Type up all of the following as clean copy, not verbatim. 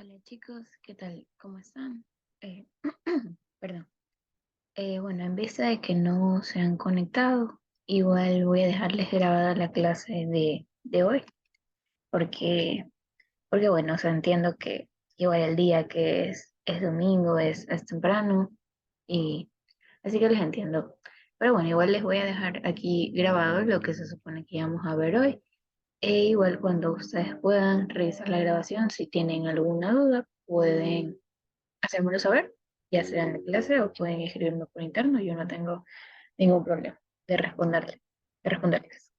Hola chicos, ¿qué tal? ¿Cómo están? Eh, perdón. Bueno, en vista de que no se han conectado, igual voy a dejarles grabada la clase de hoy, porque, porque bueno, o sea, entiendo que igual el día que es domingo, es temprano, y así que les entiendo. Pero bueno, igual les voy a dejar aquí grabado lo que se supone que íbamos a ver hoy. E igual cuando ustedes puedan revisar la grabación, si tienen alguna duda, pueden hacérmelo saber, ya sea en la clase o pueden escribirme por interno, yo no tengo ningún problema de responderles.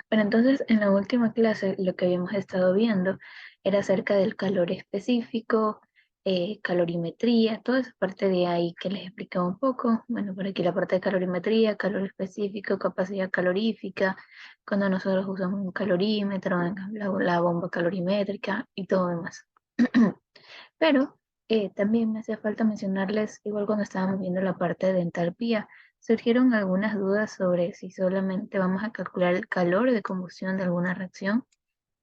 Pero entonces, en la última clase, lo que habíamos estado viendo era acerca del calor específico, calorimetría, toda esa parte de ahí que les explicaba un poco. Bueno, por aquí la parte de calorimetría, calor específico, capacidad calorífica, cuando nosotros usamos un calorímetro, la bomba calorimétrica y todo demás. Pero también me hacía falta mencionarles, igual cuando estábamos viendo la parte de entalpía, surgieron algunas dudas sobre si solamente vamos a calcular el calor de combustión de alguna reacción,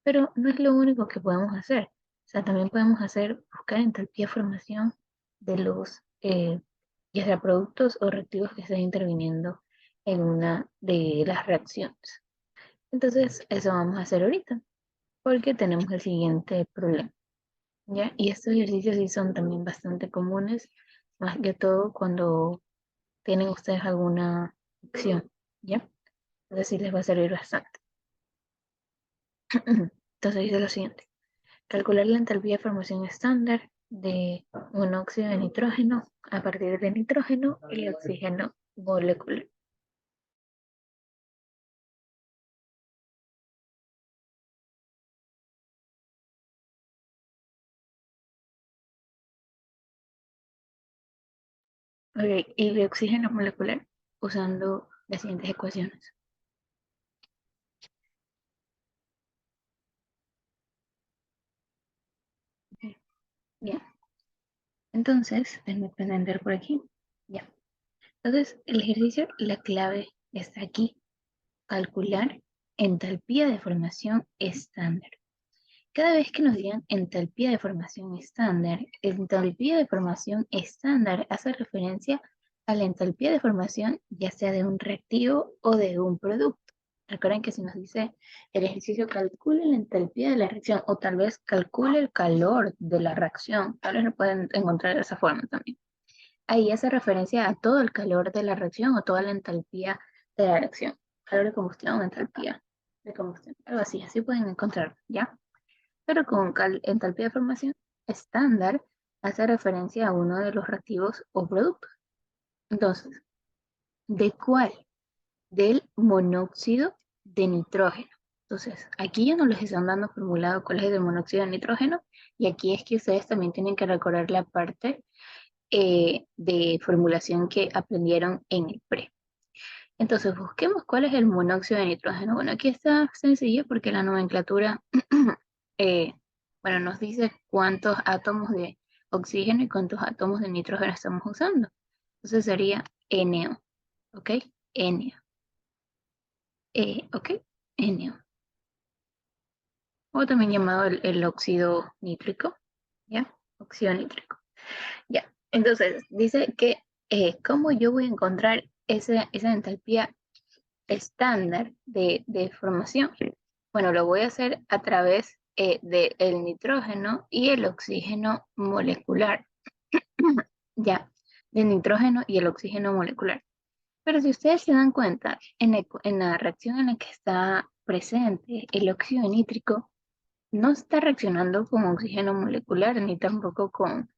pero no es lo único que podemos hacer. O sea, también podemos buscar entalpía de formación de los, ya sea productos o reactivos que estén interviniendo en una de las reacciones. Entonces, eso vamos a hacer ahorita, porque tenemos el siguiente problema. ¿Ya? Y estos ejercicios sí son también bastante comunes, más que todo cuando tienen ustedes alguna opción, ¿ya? Entonces sí les va a servir bastante. Entonces dice lo siguiente, calcular la entalpía de formación estándar de monóxido de nitrógeno a partir de nitrógeno y oxígeno molecular. Ok, y de oxígeno molecular usando las siguientes ecuaciones. Ok, bien, entonces, déjenme prender por aquí. Ya. Entonces, el ejercicio, la clave está aquí, calcular entalpía de formación estándar. Cada vez que nos digan entalpía de formación estándar hace referencia a la entalpía de formación ya sea de un reactivo o de un producto. Recuerden que si nos dice el ejercicio calcule la entalpía de la reacción o tal vez calcule el calor de la reacción, tal vez lo pueden encontrar de esa forma también. Ahí hace referencia a todo el calor de la reacción o toda la entalpía de la reacción. Calor de combustión, entalpía de combustión, algo así, así pueden encontrar, ¿ya? Pero con entalpía de formación estándar hace referencia a uno de los reactivos o productos. Entonces, ¿de cuál? Del monóxido de nitrógeno. Entonces, aquí ya no les están dando formulado cuál es el monóxido de nitrógeno y aquí es que ustedes también tienen que recordar la parte de formulación que aprendieron en el pre. Entonces, busquemos cuál es el monóxido de nitrógeno. Bueno, aquí está sencillo porque la nomenclatura, eh, bueno, nos dice cuántos átomos de oxígeno y cuántos átomos de nitrógeno estamos usando. Entonces sería NO, ¿ok? NO, ¿ok? NO. O también llamado el óxido nítrico, ¿ya? Óxido nítrico. Ya, entonces dice que cómo yo voy a encontrar esa entalpía estándar de formación. Bueno, lo voy a hacer a través del nitrógeno y el oxígeno molecular. Ya, del nitrógeno y el oxígeno molecular. Pero si ustedes se dan cuenta, en la reacción en la que está presente el óxido nítrico, no está reaccionando con oxígeno molecular ni tampoco con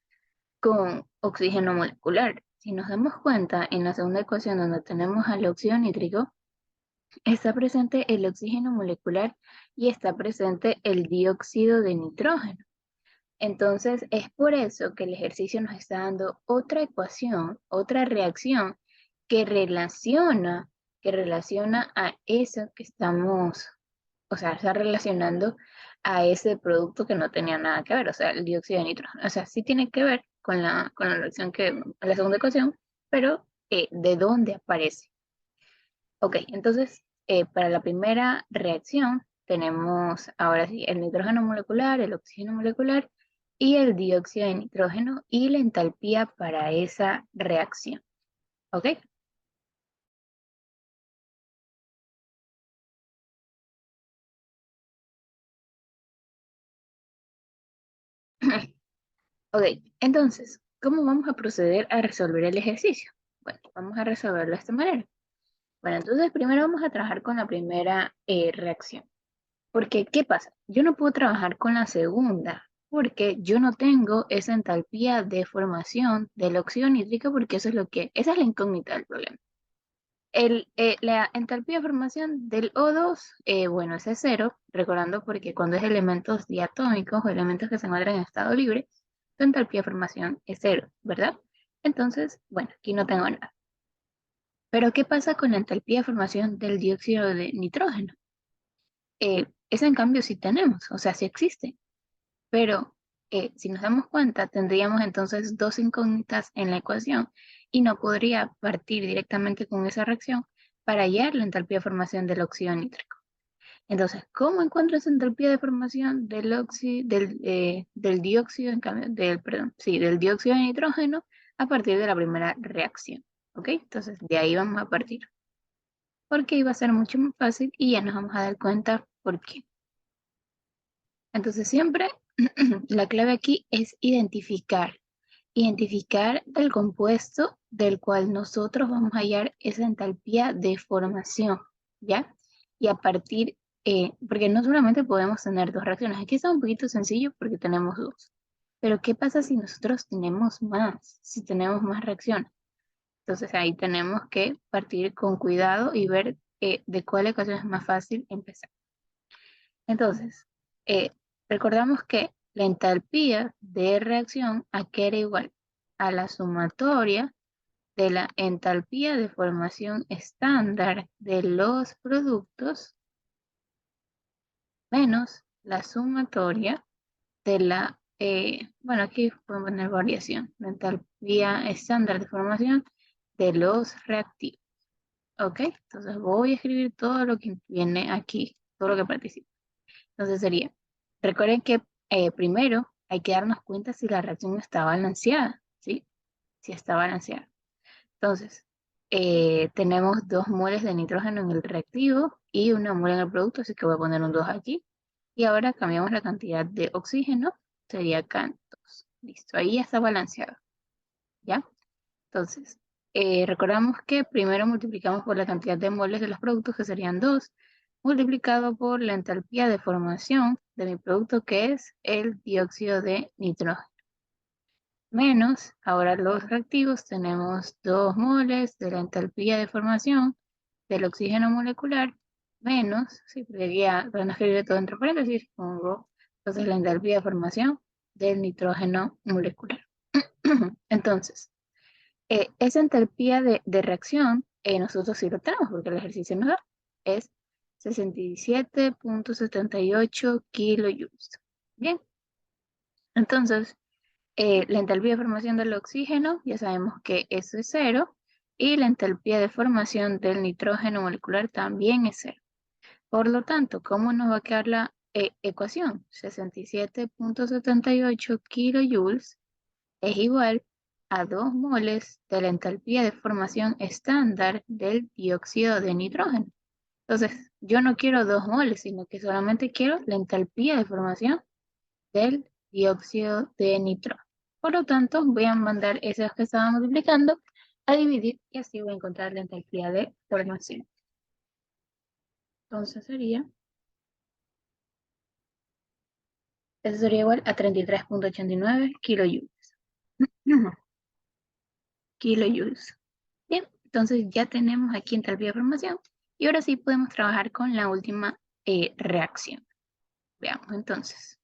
oxígeno molecular. Si nos damos cuenta, en la segunda ecuación donde tenemos al óxido nítrico, está presente el oxígeno molecular y está presente el dióxido de nitrógeno. Entonces, es por eso que el ejercicio nos está dando otra ecuación, otra reacción que relaciona a eso que estamos, o sea, está relacionando a ese producto que no tenía nada que ver, o sea, el dióxido de nitrógeno. O sea, sí tiene que ver con la reacción la segunda ecuación, pero ¿de dónde aparece? Ok, entonces, para la primera reacción tenemos ahora sí el nitrógeno molecular, el oxígeno molecular y el dióxido de nitrógeno y la entalpía para esa reacción. ¿Ok? Ok, entonces, ¿cómo vamos a proceder a resolver el ejercicio? Bueno, vamos a resolverlo de esta manera. Bueno, entonces primero vamos a trabajar con la primera reacción. Porque, ¿qué pasa? Yo no puedo trabajar con la segunda, porque yo no tengo esa entalpía de formación del óxido nítrico, porque eso es lo que, esa es la incógnita del problema. La entalpía de formación del O2, bueno, ese es cero, recordando porque cuando es elementos diatómicos o elementos que se encuentran en estado libre, su entalpía de formación es cero, ¿verdad? Entonces, bueno, aquí no tengo nada. Pero, ¿qué pasa con la entalpía de formación del dióxido de nitrógeno? Esa en cambio sí tenemos, o sea, sí existe. Pero si nos damos cuenta, tendríamos entonces dos incógnitas en la ecuación y no podría partir directamente con esa reacción para hallar la entalpía de formación del óxido nítrico. Entonces, ¿cómo encuentro esa entalpía de formación del dióxido, en cambio, perdón, sí, del dióxido de nitrógeno a partir de la primera reacción? ¿Ok? Entonces, de ahí vamos a partir. Porque iba a ser mucho más fácil y ya nos vamos a dar cuenta por qué. Entonces, siempre la clave aquí es identificar el compuesto del cual nosotros vamos a hallar esa entalpía de formación, ¿ya? Y a partir, porque no solamente podemos tener dos reacciones, aquí está un poquito sencillo porque tenemos dos, pero ¿qué pasa si nosotros tenemos más, si tenemos más reacciones? Entonces ahí tenemos que partir con cuidado y ver de cuál ecuación es más fácil empezar. Entonces, eh, recordamos que la entalpía de reacción aquí era igual a la sumatoria de la entalpía de formación estándar de los productos menos la sumatoria de bueno, aquí podemos poner variación, la entalpía estándar de formación de los reactivos. ¿Ok? Entonces voy a escribir todo lo que viene aquí, todo lo que participa. Entonces sería, recuerden que primero hay que darnos cuenta si la reacción está balanceada, ¿sí? Si está balanceada. Entonces, tenemos 2 moles de nitrógeno en el reactivo y 1 mole en el producto, así que voy a poner un 2 aquí. Y ahora cambiamos la cantidad de oxígeno, sería acá 2. Listo, ahí ya está balanceado, ¿ya? Entonces, recordamos que primero multiplicamos por la cantidad de moles de los productos, que serían 2, multiplicado por la entalpía de formación de mi producto, que es el dióxido de nitrógeno. Menos, ahora los reactivos, tenemos 2 moles de la entalpía de formación del oxígeno molecular, menos, sí, porque ya van a escribir todo entre paréntesis, pongo, entonces la entalpía de formación del nitrógeno molecular. Entonces, esa entalpía de reacción, nosotros sí lo tenemos porque el ejercicio nos da, es 67.78 kilojoules. Bien, entonces la entalpía de formación del oxígeno, ya sabemos que eso es cero, y la entalpía de formación del nitrógeno molecular también es cero. Por lo tanto, ¿cómo nos va a quedar la ecuación? 67.78 kilojoules es igual a 2 moles de la entalpía de formación estándar del dióxido de nitrógeno. Entonces, yo no quiero 2 moles, sino que solamente quiero la entalpía de formación del dióxido de nitrógeno. Por lo tanto, voy a mandar esos que estaba multiplicando a dividir y así voy a encontrar la entalpía de formación. Entonces eso sería igual a 33.89 kilojoules. Kilojoules. Bien, entonces ya tenemos aquí entalpía de formación y ahora sí podemos trabajar con la última reacción. Veamos entonces.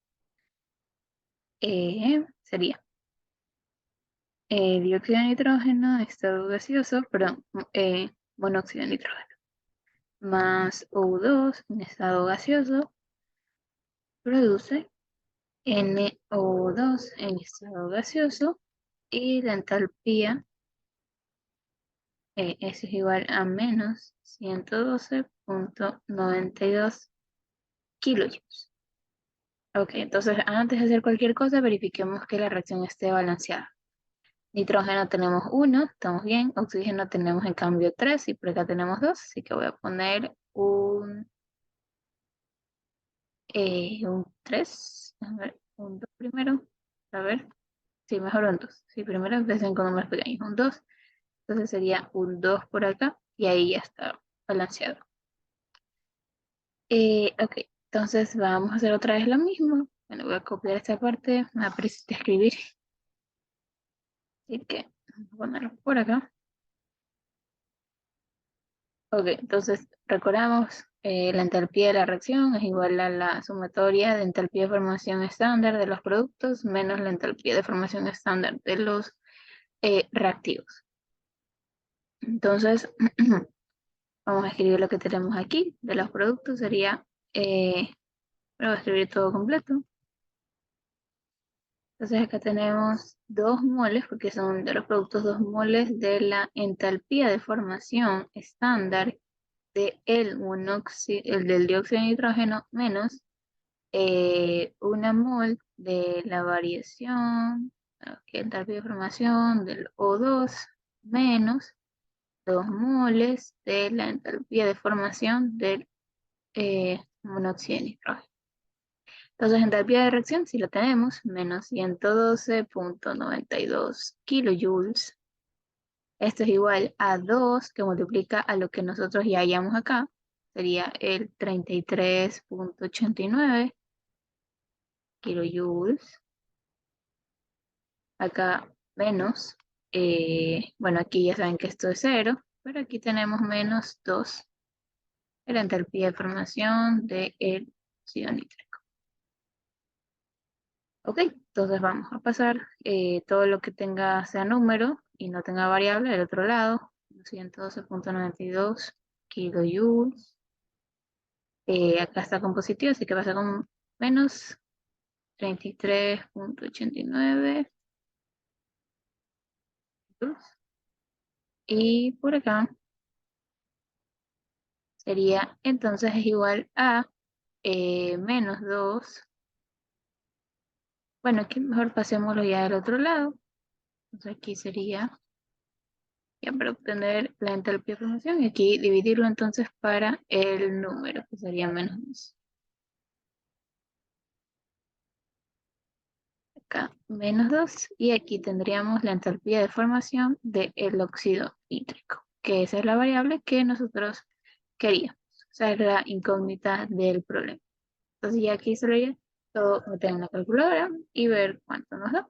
Sería dióxido de nitrógeno, estado gaseoso, perdón, monóxido de nitrógeno, más O2 en estado gaseoso, produce NO2 en estado gaseoso y la entalpía es igual a menos 112.92 kilojoules. Ok, entonces antes de hacer cualquier cosa, verifiquemos que la reacción esté balanceada. Nitrógeno tenemos 1, estamos bien. Oxígeno tenemos en cambio 3 y por acá tenemos 2, así que voy a poner un 3. A ver, un 2 primero. A ver, sí, mejor un 2. Sí, primero empecé con números pequeños, un 2. Entonces sería un 2 por acá y ahí ya está balanceado. Ok, entonces vamos a hacer otra vez lo mismo. Bueno, voy a copiar esta parte, me aparece escribir, así que voy a ponerlo por acá. Ok, entonces recordamos, la entalpía de la reacción es igual a la sumatoria de entalpía de formación estándar de los productos menos la entalpía de formación estándar de los reactivos. Entonces, vamos a escribir lo que tenemos aquí de los productos, sería, voy a escribir todo completo. Entonces acá tenemos 2 moles, porque son de los productos 2 moles de la entalpía de formación estándar de el del dióxido de nitrógeno menos 1 mol de la variación, que entalpía de formación del O2 menos 2 moles de la entalpía de formación del monóxido de nitrógeno. Entonces, entalpía de reacción, si lo tenemos, menos 112.92 kilojoules. Esto es igual a 2 que multiplica a lo que nosotros ya hallamos acá. Sería el 33.89 kilojoules. Acá menos, bueno, aquí ya saben que esto es 0, pero aquí tenemos menos 2 de la entalpía de formación del óxido nítrico. Ok, entonces vamos a pasar todo lo que tenga sea número y no tenga variable del otro lado. 112.92 kilojoules. Acá está con positivo, así que pasa con menos 33.89 joules. Y por acá sería entonces es igual a menos 2. Bueno, aquí mejor pasémoslo ya del otro lado. Entonces aquí sería ya para obtener la entalpía de formación y aquí dividirlo entonces para el número, que sería menos 2. Acá menos 2 y aquí tendríamos la entalpía de formación del óxido nítrico, que esa es la variable que nosotros queríamos. O sea, es la incógnita del problema. Entonces ya aquí sería todo meter en la calculadora y ver cuánto nos da.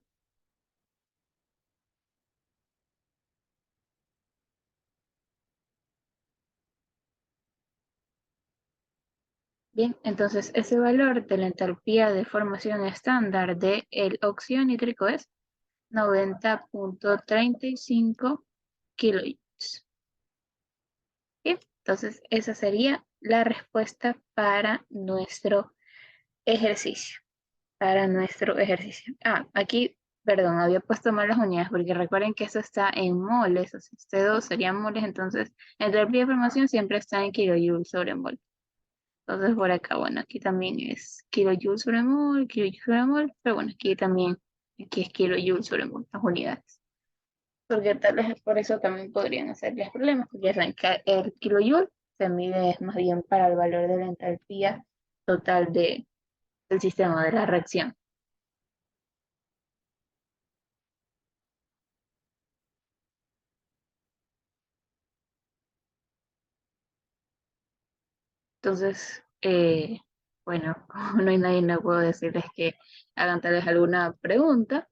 Bien, entonces ese valor de la entalpía de formación estándar del óxido nítrico es 90.35 kilojoules. Bien, entonces esa sería la respuesta para nuestro ejercicio. Para nuestro ejercicio. Ah, aquí, perdón, había puesto mal las unidades porque recuerden que eso está en moles, o sea, este 2 serían moles, entonces la entalpía de formación siempre está en kilojoules sobre mol. Entonces por acá, bueno, aquí también es kilojoules sobre mol, pero bueno, aquí también, aquí es kilojoules sobre mol, las unidades. Porque tal vez por eso también podrían hacerles problemas, porque ya saben que el kilojoule se mide más bien para el valor de la entalpía total del sistema de la reacción. Entonces, bueno, como no hay nadie, no puedo decirles que hagan tal vez alguna pregunta,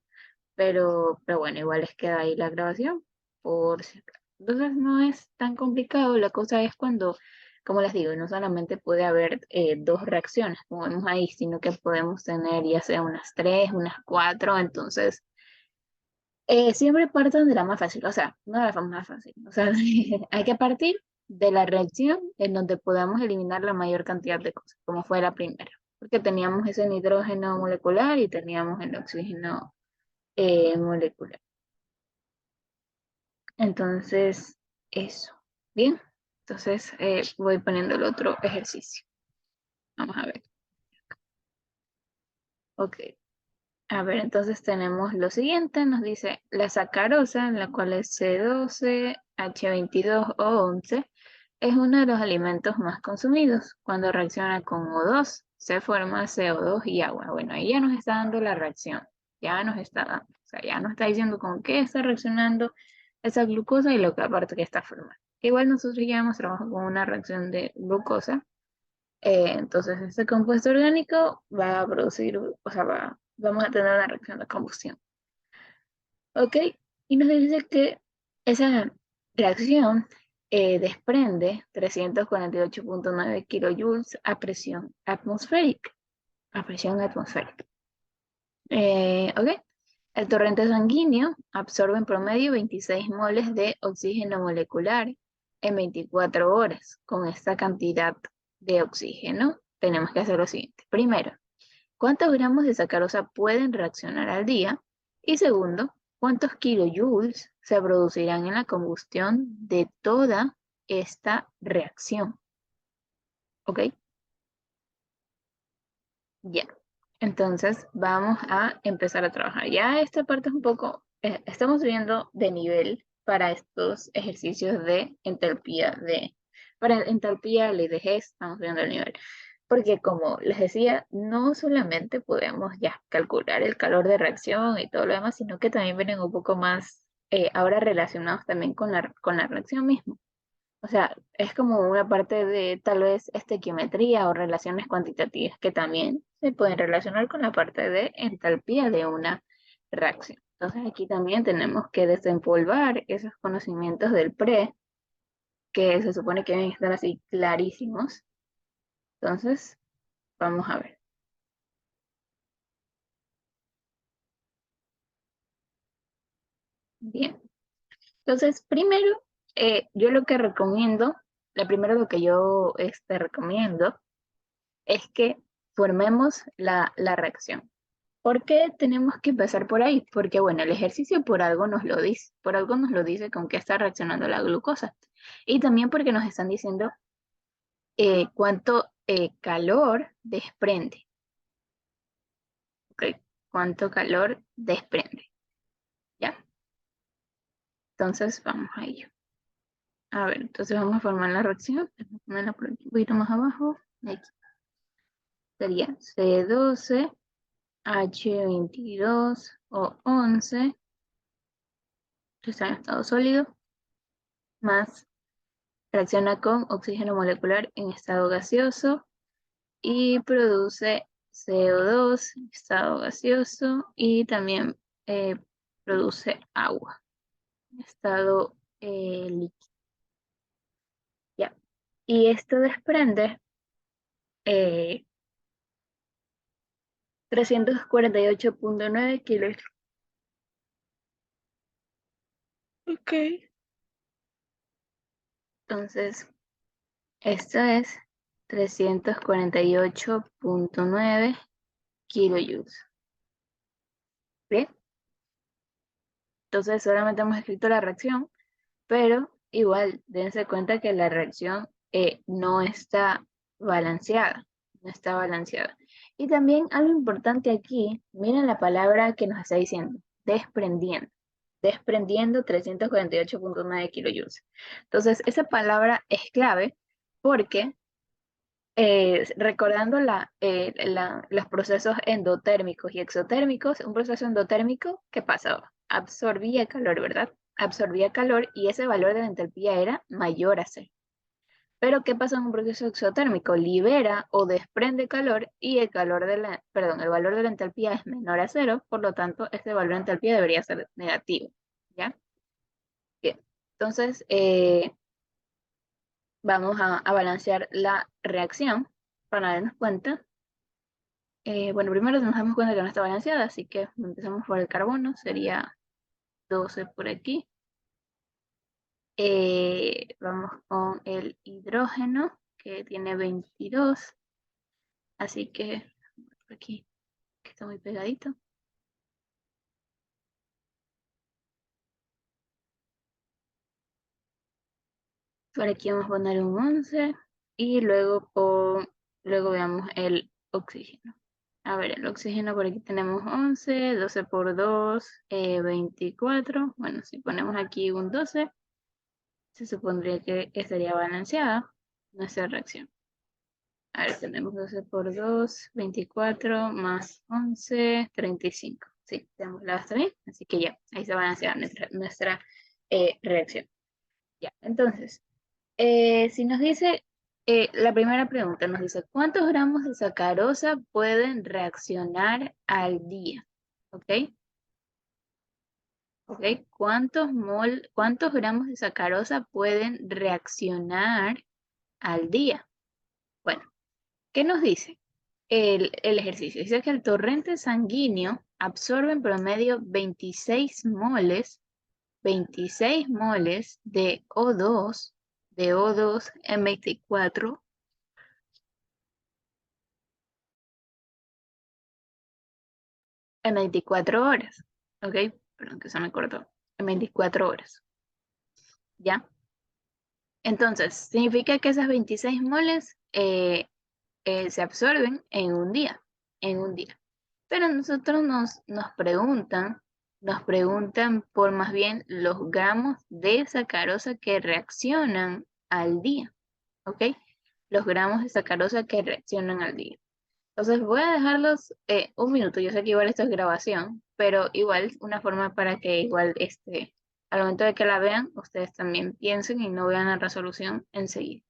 pero bueno, igual les queda ahí la grabación por si acaso. Entonces no es tan complicado, la cosa es cuando, como les digo, no solamente puede haber 2 reacciones, como vemos ahí, sino que podemos tener ya sea unas 3, unas 4, entonces siempre partan de la más fácil, o sea, no de la más fácil, o sea, hay que partir de la reacción en donde podamos eliminar la mayor cantidad de cosas, como fue la primera, porque teníamos ese nitrógeno molecular y teníamos el oxígeno molecular. Entonces, eso. Bien, entonces voy poniendo el otro ejercicio. Vamos a ver. Ok. A ver, entonces tenemos lo siguiente, nos dice la sacarosa, la cual es C12, H22 o 11, es uno de los alimentos más consumidos. Cuando reacciona con O2, se forma CO2 y agua. Bueno, ahí ya nos está dando la reacción, ya nos está dando, o sea, ya nos está diciendo con qué está reaccionando esa glucosa y lo que aparte que está formando. Igual nosotros ya hemos trabajado con una reacción de glucosa, entonces, este compuesto orgánico va a producir, o sea, vamos a tener una reacción de combustión. ¿Ok? Y nos dice que esa reacción desprende 348,9 kilojoules a presión atmosférica. A presión atmosférica. ¿Ok? El torrente sanguíneo absorbe en promedio 26 moles de oxígeno molecular en 24 horas. Con esta cantidad de oxígeno, tenemos que hacer lo siguiente. Primero, ¿cuántos gramos de sacarosa pueden reaccionar al día? Y segundo, ¿cuántos kilojoules se producirán en la combustión de toda esta reacción? ¿Ok? Ya. Entonces vamos a empezar a trabajar. Ya esta parte es un poco, estamos subiendo de nivel para estos ejercicios de entalpía para entalpía, ley de Hess, estamos subiendo el nivel. Porque como les decía, no solamente podemos ya calcular el calor de reacción y todo lo demás, sino que también vienen un poco más ahora relacionados también con la reacción misma. O sea, es como una parte de tal vez estequiometría o relaciones cuantitativas que también se pueden relacionar con la parte de entalpía de una reacción. Entonces aquí también tenemos que desempolvar esos conocimientos del pre, que se supone que deben estar así clarísimos. Entonces, vamos a ver. Bien. Entonces, primero, yo lo que recomiendo, lo que yo recomiendo es que formemos la reacción. ¿Por qué tenemos que empezar por ahí? Porque, bueno, el ejercicio por algo nos lo dice, por algo nos lo dice con qué está reaccionando la glucosa. Y también porque nos están diciendo cuánto calor desprende, ¿ok? Cuánto calor desprende, ¿ya? Entonces, vamos a ello. A ver, entonces vamos a formar la reacción. Vamos a ponerla por aquí, un poquito más abajo. Aquí sería C12H22O11, que está en estado sólido, más reacciona con oxígeno molecular en estado gaseoso y produce CO2 en estado gaseoso y también eh, produce agua en estado líquido. Ya. Y esto desprende eh, 348,9 kilos. Ok. Entonces, esto es 348,9 kilojoules. ¿Bien? Entonces, solamente hemos escrito la reacción, pero igual dense cuenta que la reacción no está balanceada, no está balanceada. Y también algo importante aquí, miren la palabra que nos está diciendo, desprendiendo, desprendiendo 348,9 kilojoules. Entonces, esa palabra es clave porque recordando los procesos endotérmicos y exotérmicos, un proceso endotérmico, ¿qué pasaba? Absorbía calor, ¿verdad? Absorbía calor y ese valor de la entalpía era mayor a cero. Pero ¿qué pasa en un proceso exotérmico? Libera o desprende calor y el calor el valor de la entalpía es menor a cero, por lo tanto, este valor de entalpía debería ser negativo, ¿ya? Bien. Entonces, vamos a balancear la reacción para darnos cuenta. Bueno, primero nos damos cuenta que no está balanceada, así que empezamos por el carbono, sería 12 por aquí. Vamos con el hidrógeno, que tiene 22, así que por aquí, que está muy pegadito. Por aquí vamos a poner un 11 y luego veamos el oxígeno. A ver, el oxígeno por aquí tenemos 11, 12 por 2, 24. Bueno, si ponemos aquí un 12, se supondría que estaría balanceada nuestra reacción. A ver, tenemos 12 por 2, 24 más 11, 35. Sí, de ambos lados está bien, así que ya, ahí se balancea nuestra reacción. Ya, entonces, si nos dice, la primera pregunta nos dice, ¿cuántos gramos de sacarosa pueden reaccionar al día? ¿Ok? ¿Ok? ¿Cuántos gramos de sacarosa pueden reaccionar al día? Bueno, ¿qué nos dice el ejercicio? Dice que el torrente sanguíneo absorbe en promedio 26 moles de O2 en 24 horas. ¿Ok? Perdón, que se me cortó. En 24 horas. ¿Ya? Entonces, significa que esas 26 moles se absorben en un día. En un día. Pero nosotros nos preguntan por más bien los gramos de sacarosa que reaccionan al día. ¿Ok? Los gramos de sacarosa que reaccionan al día. Entonces voy a dejarlos un minuto. Yo sé que igual esto es grabación, pero igual una forma para que igual al momento de que la vean, ustedes también piensen y no vean la resolución enseguida.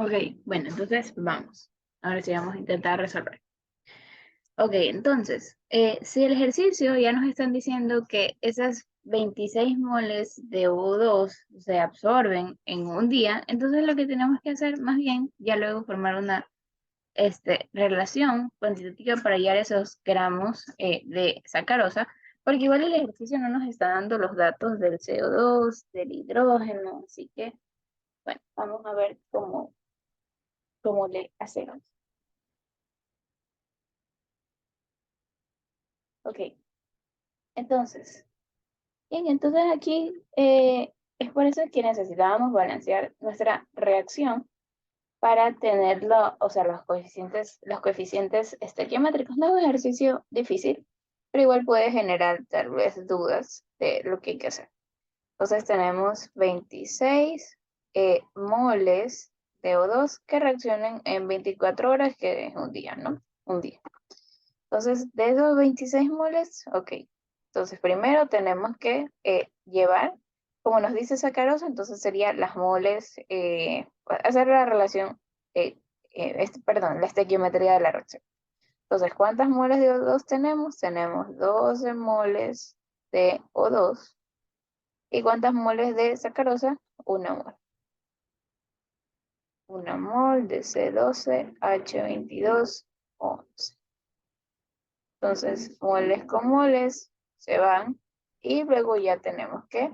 Ok, bueno, entonces vamos. Ahora sí vamos a intentar resolver. Ok, entonces, si el ejercicio ya nos están diciendo que esas 26 moles de O2 se absorben en un día, entonces lo que tenemos que hacer más bien, ya luego formar una relación cuantitativa para hallar esos gramos de sacarosa, porque igual el ejercicio no nos está dando los datos del CO2, del hidrógeno, así que, bueno, vamos a ver cómo le hacemos. Ok, entonces, bien, entonces aquí es por eso que necesitábamos balancear nuestra reacción para tenerlo, o sea, los coeficientes estequiométricos. No es un ejercicio difícil, pero igual puede generar tal vez dudas de lo que hay que hacer. Entonces tenemos 26 moles de O2 que reaccionan en 24 horas, que es un día, ¿no? Un día. Entonces, de esos 26 moles, ok. Entonces, primero tenemos que llevar, como nos dice sacarosa, entonces sería las moles, hacer la relación, perdón, la estequiometría de la reacción. Entonces, ¿cuántas moles de O2 tenemos? Tenemos 12 moles de O2. ¿Y cuántas moles de sacarosa? Una mol. 1 mol de C12H22O11. Entonces, moles con moles se van y luego ya tenemos que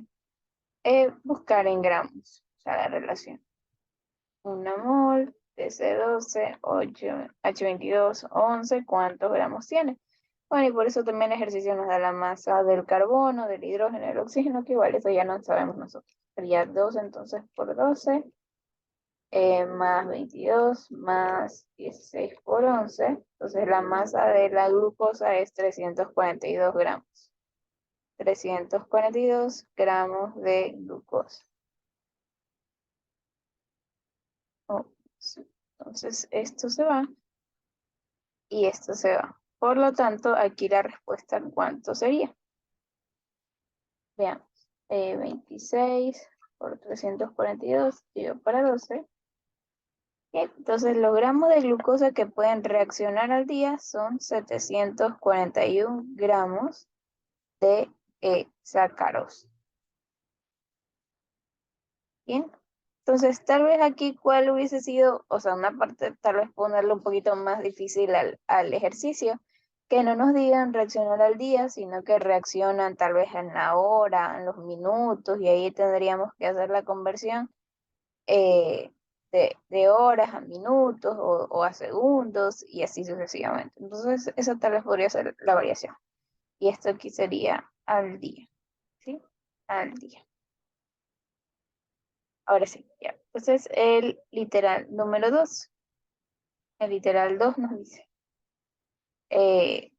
buscar en gramos, o sea, la relación. 1 mol de C12H22O11, ¿cuántos gramos tiene? Bueno, y por eso también el ejercicio nos da la masa del carbono, del hidrógeno, del oxígeno, que igual eso ya no sabemos nosotros. Sería 12 entonces por 12, más 22, más 16 por 11. Entonces la masa de la glucosa es 342 gramos. 342 gramos de glucosa. Oh, sí. Entonces esto se va y esto se va. Por lo tanto, aquí la respuesta, ¿cuánto sería? Veamos. 26 por 342 dividido para 12. Bien, entonces los gramos de glucosa que pueden reaccionar al día son 741 gramos de sacarosa. Bien, entonces tal vez aquí cuál hubiese sido, o sea, una parte tal vez ponerle un poquito más difícil al ejercicio, que no nos digan reaccionar al día, sino que reaccionan tal vez en la hora, en los minutos, y ahí tendríamos que hacer la conversión eh, de horas a minutos o a segundos y así sucesivamente. Entonces, esa tal vez podría ser la variación. Y esto aquí sería al día, ¿sí? Al día. Ahora sí, ya. Entonces, el literal número 2. El literal 2 nos dice, eh,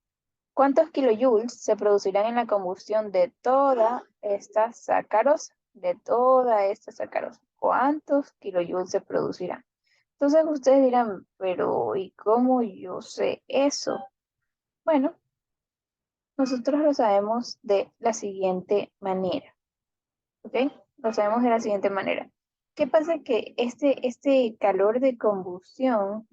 ¿cuántos kilojoules se producirán en la combustión de toda esta sacarosa? De toda esta sacarosa. ¿Cuántos kilojoules se producirán? Entonces ustedes dirán, pero ¿y cómo yo sé eso? Bueno, nosotros lo sabemos de la siguiente manera, ¿ok? Lo sabemos de la siguiente manera. ¿Qué pasa? Que este calor de combustión,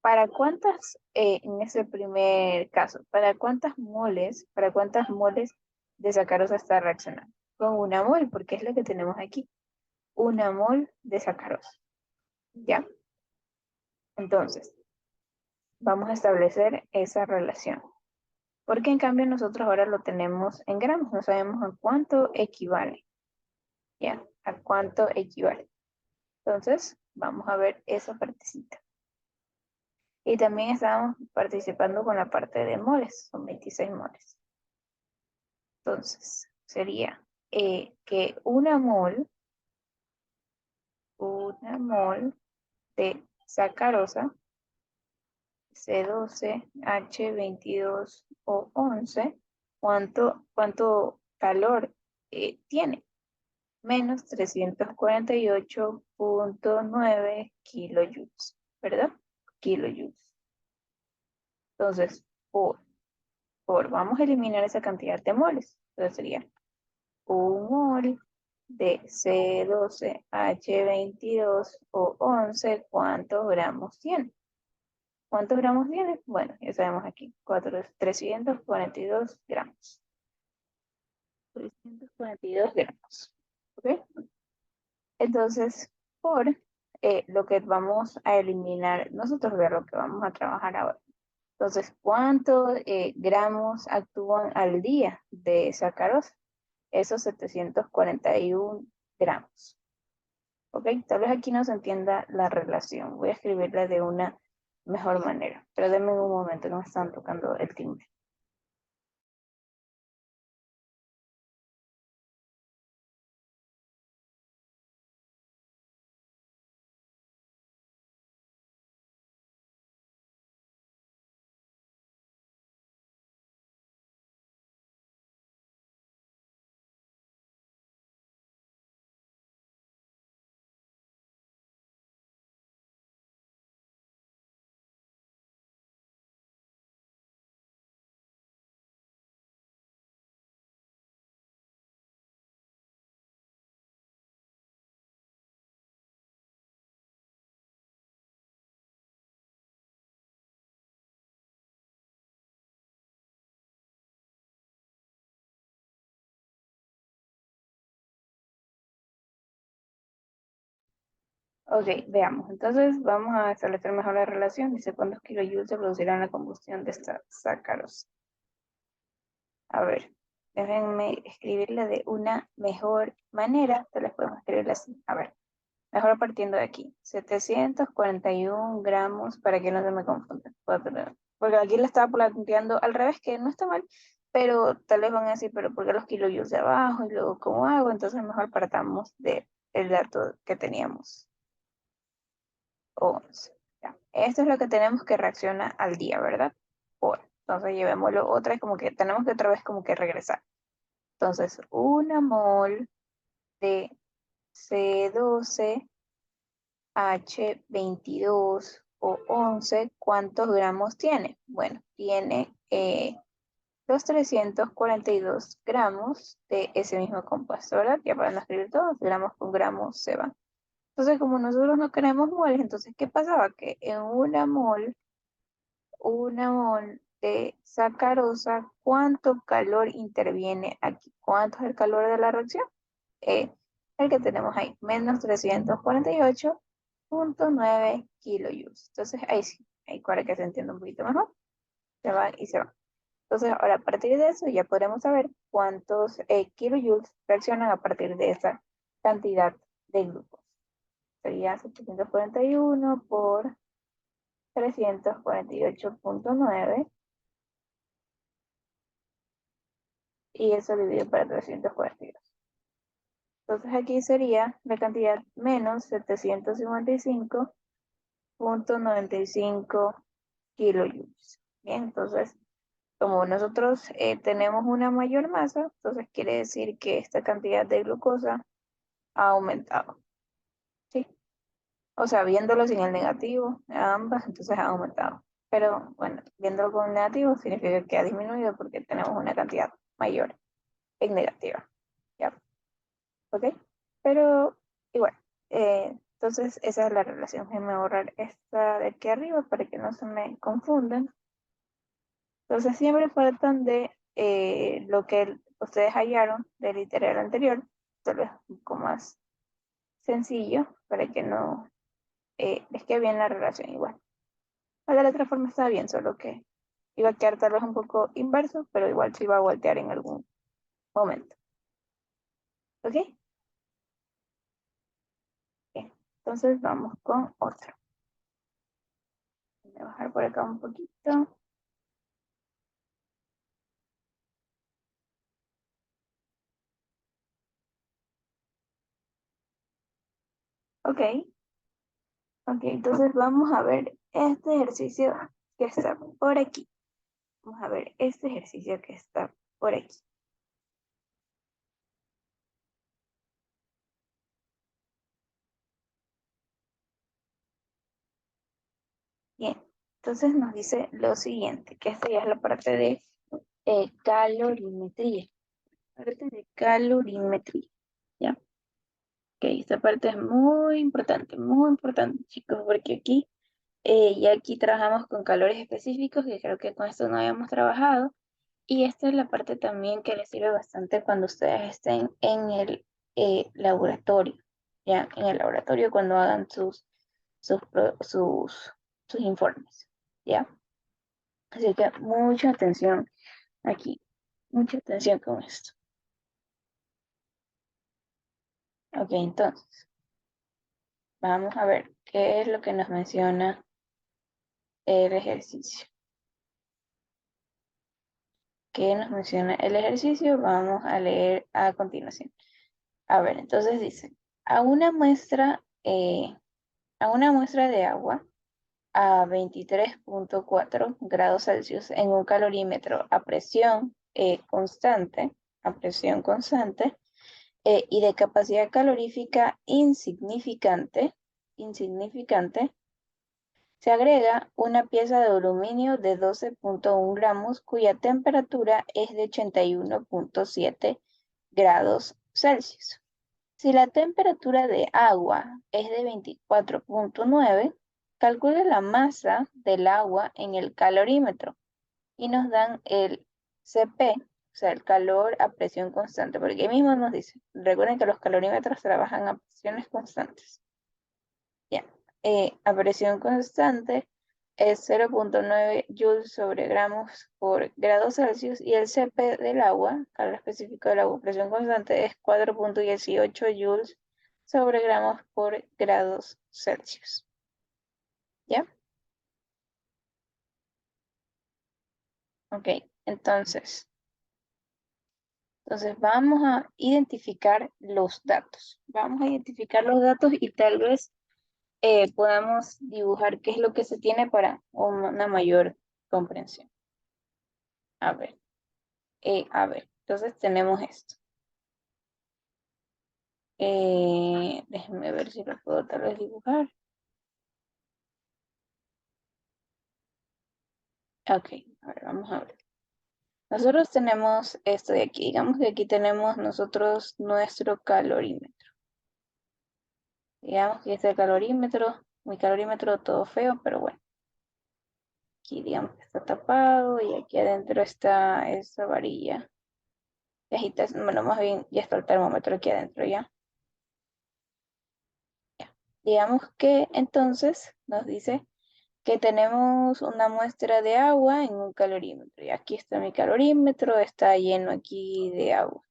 ¿para cuántas, en ese primer caso, para cuántas moles de sacarosa está reaccionando? Con una mol, porque es lo que tenemos aquí, una mol de sacarosa, ¿ya? Entonces, vamos a establecer esa relación. Porque en cambio nosotros ahora lo tenemos en gramos, no sabemos a cuánto equivale. ¿Ya? ¿A cuánto equivale? Entonces, vamos a ver esa partecita. Y también estábamos participando con la parte de moles, son 26 moles. Entonces, sería que una mol de sacarosa C12H22O11, ¿cuánto calor tiene? Menos 348,9 kilojoules, ¿verdad? Kilojoules. Entonces, vamos a eliminar esa cantidad de moles. Entonces sería un mol de C12H22O11, ¿cuántos gramos tiene? ¿Cuántos gramos tiene? Bueno, ya sabemos aquí, 342 gramos. 342 gramos. ¿Ok? Entonces, por lo que vamos a eliminar, nosotros ver lo que vamos a trabajar ahora. Entonces, ¿cuántos gramos actúan al día de sacarosa? Esos 741 gramos. ¿Ok? Tal vez aquí no se entienda la relación. Voy a escribirla de una mejor manera. Pero denme un momento, no me están tocando el timbre. Ok, veamos. Entonces vamos a establecer mejor la relación. Dice cuántos kilojoules se producirán en la combustión de esta sacarosa. A ver, déjenme escribirla de una mejor manera. Te las podemos escribir así. A ver, mejor partiendo de aquí. 741 gramos para que no se me confunda. Porque aquí la estaba planteando al revés, que no está mal, pero tal vez van a decir, pero ¿por qué los kilojoules de abajo? Y luego, ¿cómo hago? Entonces mejor partamos de el dato que teníamos. 11. Ya. Esto es lo que tenemos que reacciona al día, ¿verdad? Entonces llevémoslo otra vez como que tenemos que otra vez como que regresar. Entonces, una mol de C12 H22 o 11, ¿cuántos gramos tiene? Bueno, tiene los 342 gramos de ese mismo compuesto, ¿verdad? Ya para no escribir todos, gramos con gramos se van. Entonces, como nosotros no queremos moles, entonces, ¿qué pasaba? Que en una mol de sacarosa, ¿cuánto calor interviene aquí? ¿Cuánto es el calor de la reacción? Eh, el que tenemos ahí, menos 348,9 kilojoules. Entonces, ahí sí, ahí para que se entienda un poquito mejor, se va y se va. Entonces, ahora a partir de eso ya podremos saber cuántos kilojoules reaccionan a partir de esa cantidad de glucosa. Sería 741 por 348,9 y eso dividido para 342. Entonces aquí sería la cantidad menos 755,95 kilojoules. Bien, entonces como nosotros tenemos una mayor masa, entonces quiere decir que esta cantidad de glucosa ha aumentado. ¿Sí? O sea, viéndolo sin el negativo, ambas, entonces ha aumentado. Pero bueno, viéndolo con negativo significa que ha disminuido porque tenemos una cantidad mayor en negativa. ¿Ya? ¿Ok? Pero igual. Entonces esa es la relación. Déjenme borrar esta de aquí arriba para que no se me confundan. Entonces siempre faltan de lo que ustedes hallaron del literal anterior, tal vez un poco más sencillo para que no les quede bien la relación igual. O de la otra forma está bien, solo que iba a quedar tal vez un poco inverso, pero igual se iba a voltear en algún momento. ¿Ok? Bien. Entonces vamos con otro. Voy a bajar por acá un poquito. Ok, ok, entonces vamos a ver este ejercicio que está por aquí. Vamos a ver este ejercicio que está por aquí. Bien, entonces nos dice lo siguiente, que esta ya es la parte de calorimetría. Parte de calorimetría, ¿ya? Ok, esta parte es muy importante, chicos, porque aquí ya aquí trabajamos con calores específicos, que creo que con esto no habíamos trabajado. Y esta es la parte también que les sirve bastante cuando ustedes estén en el laboratorio, ¿ya? En el laboratorio cuando hagan sus informes, ¿ya? Así que mucha atención aquí, mucha atención con esto. Ok, entonces, vamos a ver qué es lo que nos menciona el ejercicio. ¿Qué nos menciona el ejercicio? Vamos a leer a continuación. A ver, entonces dice, a una muestra, eh, a una muestra de agua a 23,4 grados Celsius en un calorímetro a presión constante y de capacidad calorífica insignificante, se agrega una pieza de aluminio de 12,1 gramos cuya temperatura es de 81,7 grados Celsius. Si la temperatura de agua es de 24,9, calcula la masa del agua en el calorímetro y nos dan el CP, o sea, el calor a presión constante, porque ahí mismo nos dice, recuerden que los calorímetros trabajan a presiones constantes. Ya. A presión constante es 0,9 joules sobre gramos por grado Celsius y el CP del agua, calor específico del agua, presión constante es 4,18 joules sobre gramos por grados Celsius. ¿Ya? Ok, entonces vamos a identificar los datos. Vamos a identificar los datos y tal vez podamos dibujar qué es lo que se tiene para una mayor comprensión. A ver, entonces tenemos esto. Déjenme ver si lo puedo tal vez dibujar. Ok, a ver, vamos a ver. Nosotros tenemos esto de aquí. Digamos que aquí tenemos nosotros nuestro calorímetro. Digamos que este es el calorímetro. Mi calorímetro todo feo, pero bueno. Aquí digamos que está tapado y aquí adentro está esa varilla. Y agita, bueno, más bien ya está el termómetro aquí adentro ya. Digamos que entonces nos dice que tenemos una muestra de agua en un calorímetro. Y aquí está mi calorímetro, está lleno aquí de agua.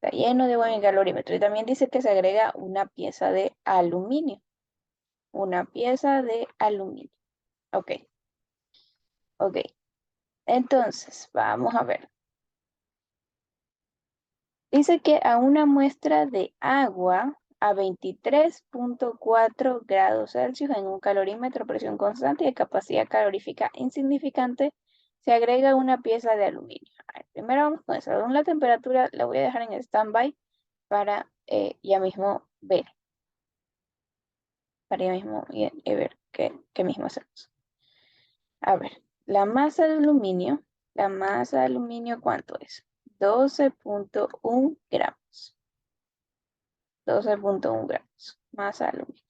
Está lleno de agua en mi calorímetro. Y también dice que se agrega una pieza de aluminio. Una pieza de aluminio. Ok, ok. Entonces, vamos a ver. Dice que a una muestra de agua a 23,4 grados Celsius en un calorímetro, presión constante y de capacidad calorífica insignificante, se agrega una pieza de aluminio. A ver, primero vamos con eso. La temperatura la voy a dejar en stand-by para ya mismo ver, para ya mismo ver qué mismo hacemos. A ver, la masa de aluminio, ¿cuánto es? 12,1 gramos. 12,1 gramos, masa de aluminio.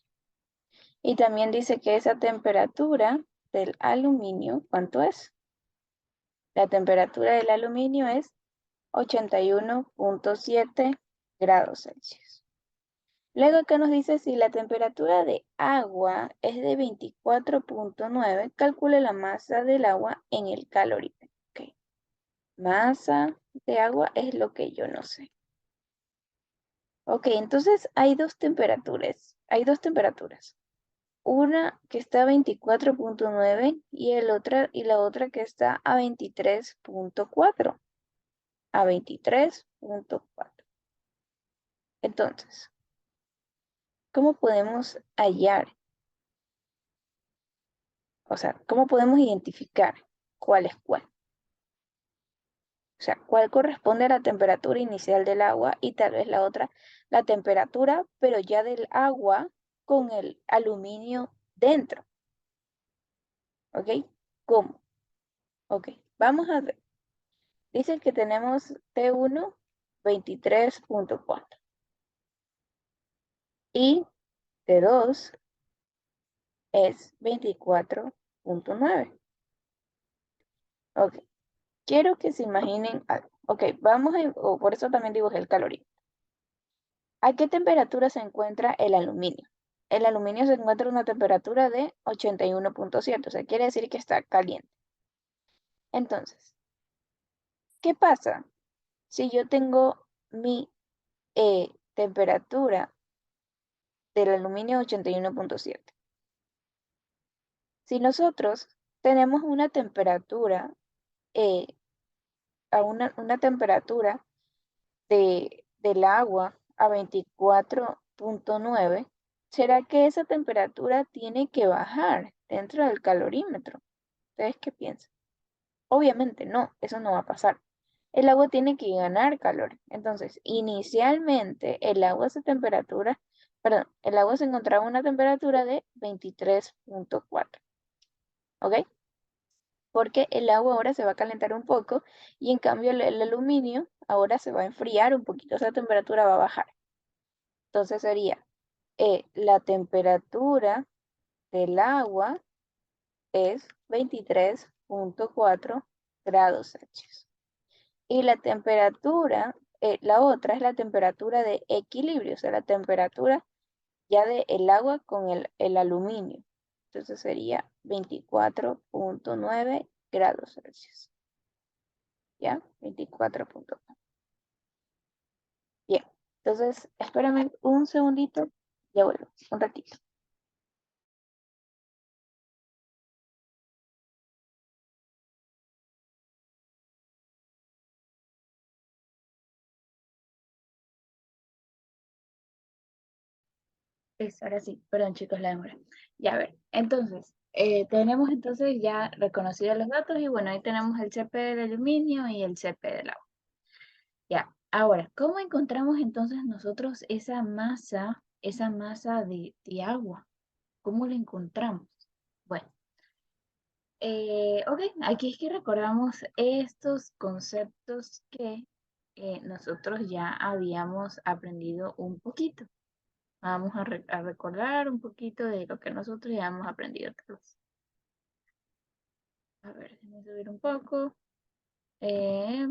Y también dice que esa temperatura del aluminio, ¿cuánto es? La temperatura del aluminio es 81,7 grados Celsius. Luego acá nos dice si la temperatura de agua es de 24,9, calcule la masa del agua en el calorímetro. Okay. Masa de agua es lo que yo no sé. Ok, entonces hay dos temperaturas. Hay dos temperaturas. Una que está a 24,9 y la otra que está a 23,4. A 23,4. Entonces, ¿cómo podemos hallar? O sea, ¿cómo podemos identificar cuál es cuál? O sea, cuál corresponde a la temperatura inicial del agua y tal vez la otra, la temperatura, pero ya del agua con el aluminio dentro. ¿Ok? ¿Cómo? Ok, vamos a ver. Dice que tenemos T1 23,4 y T2 es 24,9. Ok, quiero que se imaginen algo. Ok, por eso también dibujé el calorímetro. ¿A qué temperatura se encuentra el aluminio? El aluminio se encuentra a una temperatura de 81,7, o sea, quiere decir que está caliente. Entonces, ¿qué pasa si yo tengo mi temperatura del aluminio 81,7? Si nosotros tenemos una temperatura, eh, una temperatura del agua a 24,9, ¿será que esa temperatura tiene que bajar dentro del calorímetro? ¿Ustedes qué piensan? Obviamente no, eso no va a pasar. El agua tiene que ganar calor. Entonces, inicialmente el agua se encontraba a una temperatura de 23,4. ¿Ok? Porque el agua ahora se va a calentar un poco y en cambio el aluminio ahora se va a enfriar un poquito, esa temperatura va a bajar. Entonces sería la temperatura del agua es 23,4 grados Celsius. Y la temperatura, la otra es la temperatura de equilibrio, o sea, la temperatura ya de el agua con el aluminio. Entonces sería 24.9 grados Celsius. ¿Ya? 24.9. Bien. Entonces, espérame un segundito. Ya vuelvo. Un ratito. Ahora sí, perdón chicos, la demora. Ya a ver, entonces, tenemos entonces ya reconocidos los datos y bueno, ahí tenemos el CP del aluminio y el CP del agua. Ya, ahora, ¿cómo encontramos entonces nosotros esa masa de agua? ¿Cómo la encontramos? Bueno, ok, aquí es que recordamos estos conceptos que nosotros ya habíamos aprendido un poquito. Vamos a recordar un poquito de lo que nosotros ya hemos aprendido tal vez. A ver, déjame subir un poco. Eh,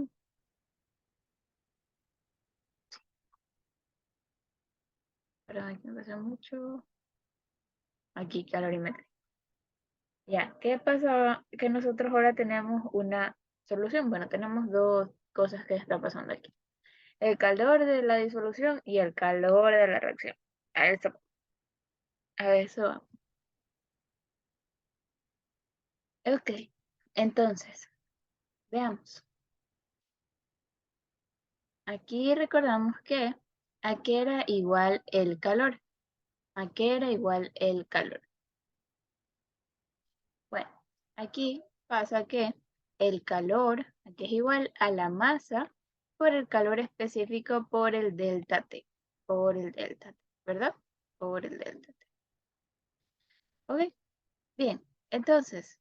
Perdón, que me pasa mucho. Aquí, calorimetría. Ya, ¿qué pasa? Que nosotros ahora tenemos una solución. Bueno, tenemos dos cosas que está pasando aquí. El calor de la disolución y el calor de la reacción. A eso vamos. Ok, entonces, veamos. Aquí recordamos que a qué era igual el calor. ¿A qué era igual el calor? Bueno, aquí pasa que el calor, aquí es igual a la masa por el calor específico por el delta T. Por el delta T, ¿verdad? Por el delta T. ¿Ok? Bien, entonces,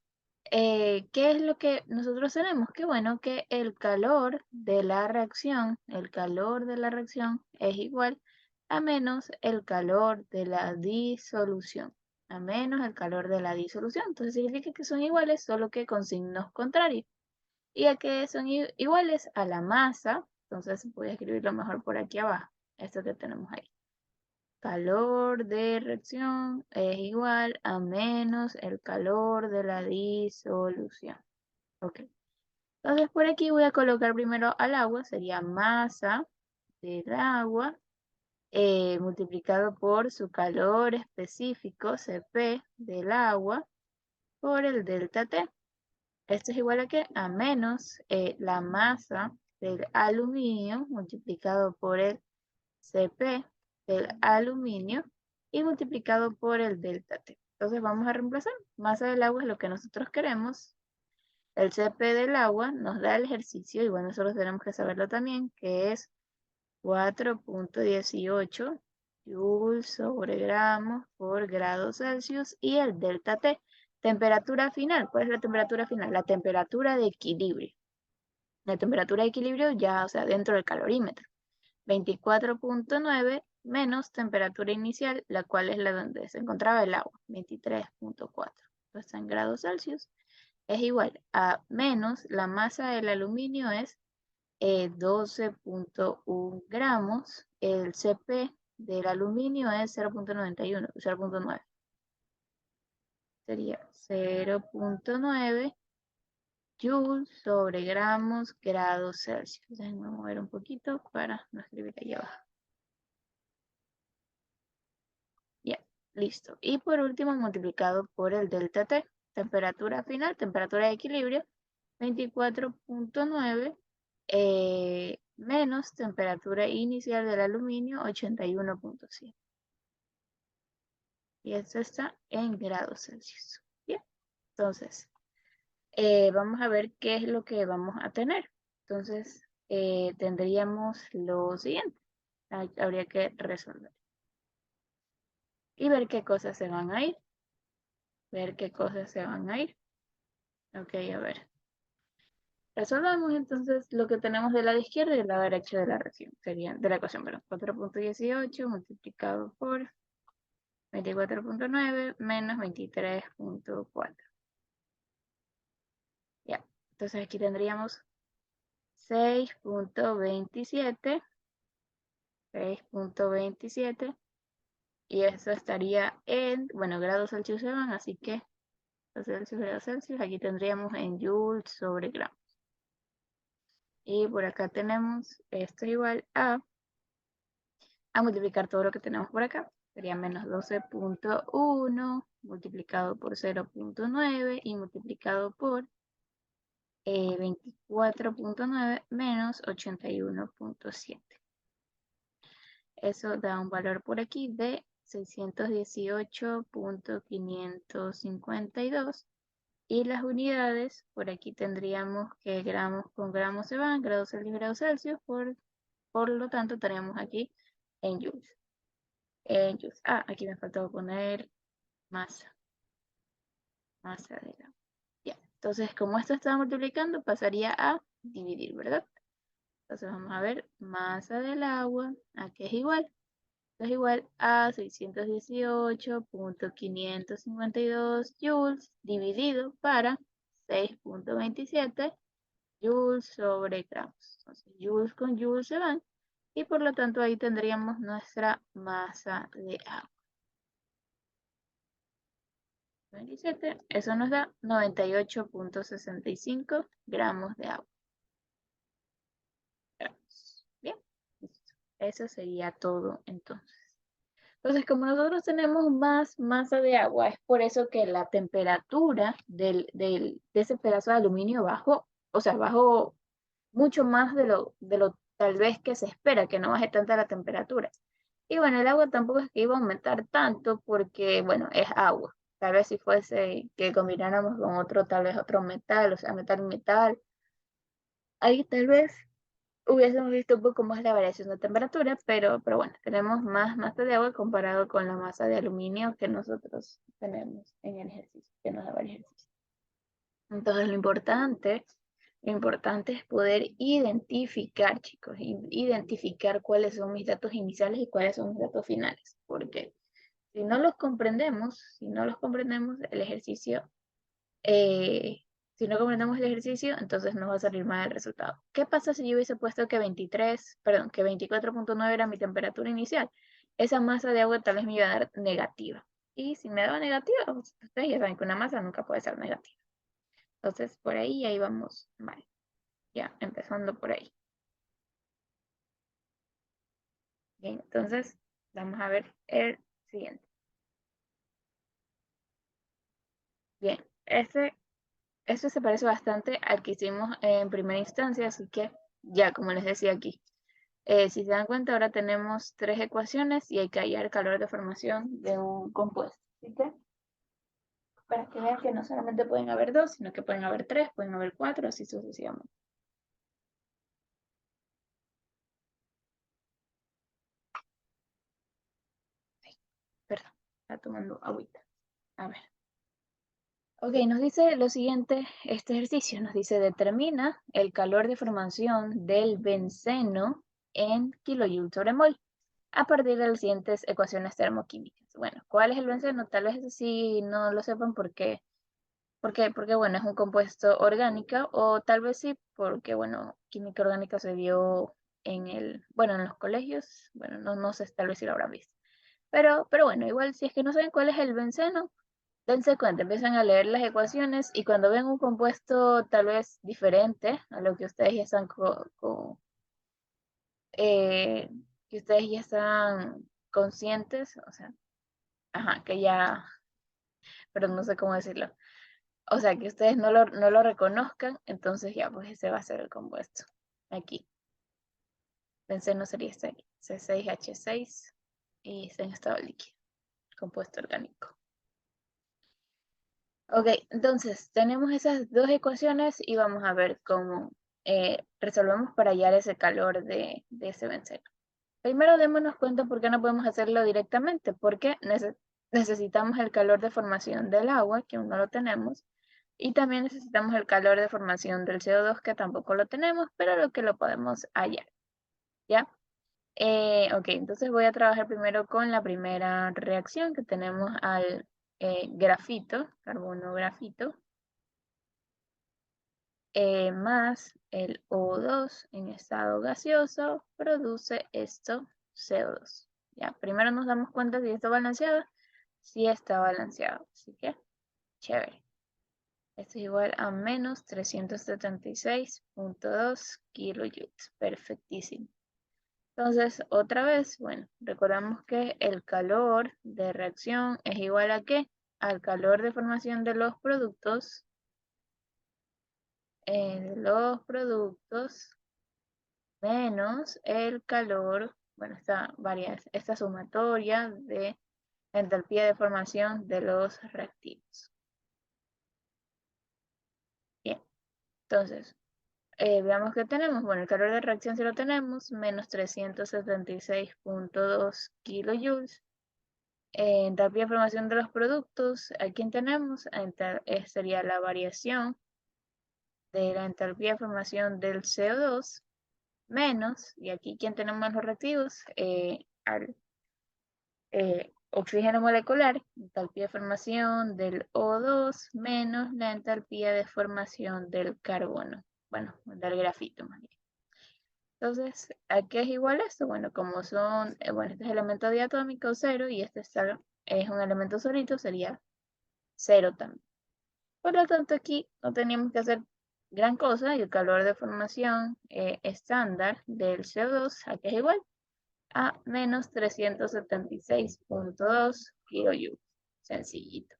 ¿qué es lo que nosotros tenemos? Que bueno, que el calor de la reacción es igual a menos el calor de la disolución, a menos el calor de la disolución. Entonces significa que son iguales, solo que con signos contrarios. Y a que son iguales a la masa, entonces voy a escribirlo mejor por aquí abajo, esto que tenemos ahí. Calor de reacción es igual a menos el calor de la disolución. Ok. Entonces por aquí voy a colocar primero al agua, sería masa del agua multiplicado por su calor específico, Cp del agua, por el delta T. Esto es igual a qué? A menos la masa del aluminio multiplicado por el Cp del aluminio y multiplicado por el delta T. Entonces vamos a reemplazar. Masa del agua es lo que nosotros queremos. El Cp del agua nos da el ejercicio, y bueno, nosotros tenemos que saberlo también, que es 4.18 joules sobre gramos por grado Celsius y el delta T. Temperatura final. ¿Cuál es la temperatura final? La temperatura de equilibrio. La temperatura de equilibrio ya, o sea, dentro del calorímetro. 24.9 menos temperatura inicial, la cual es la donde se encontraba el agua, 23.4. Entonces en grados Celsius es igual a menos la masa del aluminio es 12.1 gramos, el Cp del aluminio es 0.91, 0.9. Sería 0.9 joules sobre gramos grados Celsius. Déjenme mover un poquito para no escribir ahí abajo. Ya, listo. Y por último, multiplicado por el delta T, temperatura final, temperatura de equilibrio, 24.9 menos temperatura inicial del aluminio, 81.7. Y esto está en grados Celsius. Bien, entonces, vamos a ver qué es lo que vamos a tener. Entonces, tendríamos lo siguiente. Habría que resolver. Y ver qué cosas se van a ir. Ver qué cosas se van a ir. Ok, a ver. Resolvamos entonces lo que tenemos del lado izquierdo y del lado derecho de la reacción. Sería de la ecuación, perdón. 4.18 multiplicado por 24.9 menos 23.4. Ya. Entonces aquí tendríamos 6.27 Y eso estaría en, bueno, grados Celsius se van, así que grados Celsius, aquí tendríamos en joules sobre gramos. Y por acá tenemos, esto es igual a multiplicar todo lo que tenemos por acá. Sería menos 12.1 multiplicado por 0.9 y multiplicado por 24.9 menos 81.7. Eso da un valor por aquí de 618.552. Y las unidades, por aquí tendríamos que gramos con gramos se van, grados Celsius, por lo tanto tenemos aquí en joules. Aquí me faltaba poner masa de la. Ya, entonces como esto está multiplicando, pasaría a dividir, ¿verdad? Entonces vamos a ver, masa del agua, aquí es igual. Es igual a 618.552 joules dividido para 6.27 joules sobre gramos. Entonces, joules con joules se van y por lo tanto ahí tendríamos nuestra masa de agua. 27, eso nos da 98.65 gramos de agua. Bien, listo. Eso sería todo entonces. Entonces, como nosotros tenemos más masa de agua, es por eso que la temperatura de ese pedazo de aluminio bajó, o sea, bajó mucho más de lo tal vez que se espera, que no baje tanta la temperatura. Y bueno, el agua tampoco es que iba a aumentar tanto porque, bueno, es agua. Tal vez si fuese que combináramos con otro, tal vez otro metal, o sea, metal y metal, ahí tal vez hubiésemos visto un poco más la variación de temperatura, pero bueno, tenemos más masa de agua comparado con la masa de aluminio que nosotros tenemos en el ejercicio, que nos da el ejercicio. Entonces lo importante es poder identificar, chicos, identificar cuáles son mis datos iniciales y cuáles son mis datos finales, porque si no los comprendemos, el ejercicio si no comprendemos el ejercicio, entonces nos va a salir mal el resultado. ¿Qué pasa si yo hubiese puesto que 24.9 era mi temperatura inicial? Esa masa de agua tal vez me iba a dar negativa. Y si me daba negativa, pues, ustedes ya saben que una masa nunca puede ser negativa. Entonces, por ahí vamos mal. Ya, empezando por ahí. Bien, entonces, vamos a ver el siguiente. Bien, este se parece bastante al que hicimos en primera instancia, así que ya, como les decía aquí. Si se dan cuenta, ahora tenemos tres ecuaciones y hay que hallar el calor de formación de un compuesto. Así que, para que vean que no solamente pueden haber dos, sino que pueden haber tres, pueden haber cuatro, así sucesivamente. Perdón, está tomando agüita. A ver. Ok, nos dice lo siguiente, este ejercicio nos dice determina el calor de formación del benceno en kilojoules sobre mol a partir de las siguientes ecuaciones termoquímicas. Bueno, ¿cuál es el benceno? Tal vez eso sí no lo sepan porque porque bueno, es un compuesto orgánico o tal vez sí, porque bueno, química orgánica se dio en los colegios, bueno, no sé, tal vez sí lo habrán visto. Pero bueno, igual si es que no saben cuál es el benceno, dense cuenta, empiezan a leer las ecuaciones y cuando ven un compuesto tal vez diferente a lo que ustedes ya están eh, que ustedes ya están conscientes, o sea, ajá, que ya, pero no sé cómo decirlo. O sea, que ustedes no lo reconozcan, entonces ya, pues ese va a ser el compuesto. Aquí. Benceno sería este aquí, C6H6 y está en estado líquido, compuesto orgánico. Ok, entonces tenemos esas dos ecuaciones y vamos a ver cómo resolvemos para hallar ese calor de ese benceno. Primero démonos cuenta por qué no podemos hacerlo directamente, porque necesitamos el calor de formación del agua, que aún no lo tenemos, y también necesitamos el calor de formación del CO2, que tampoco lo tenemos, pero lo que lo podemos hallar, ¿ya? Ok, entonces voy a trabajar primero con la primera reacción que tenemos al grafito, carbono grafito, más el O2 en estado gaseoso, produce esto CO2. Ya, primero nos damos cuenta si está balanceado. Sí está balanceado, así que chévere. Esto es igual a menos 376.2 kilojoules. Perfectísimo. Entonces, otra vez, bueno, recordamos que el calor de reacción es igual a ¿qué? Al calor de formación de los productos, menos el calor, bueno, esta sumatoria de la entalpía de formación de los reactivos. Bien, entonces, veamos qué tenemos. Bueno, el calor de reacción sí lo tenemos, menos 376.2 kilojoules. Entalpía de formación de los productos, ¿a quién tenemos? Sería la variación de la entalpía de formación del CO2 menos, y aquí ¿quién tenemos los reactivos? Al oxígeno molecular, entalpía de formación del O2 menos la entalpía de formación del carbono, bueno, del grafito más bien. Entonces, ¿a qué es igual esto? Bueno, como son, bueno, este es elemento diatómico 0 y este es un elemento solito, sería 0 también. Por lo tanto, aquí no teníamos que hacer gran cosa y el calor de formación estándar del CO2, ¿a qué es igual? A menos 376.2 kilojoules. Sencillito.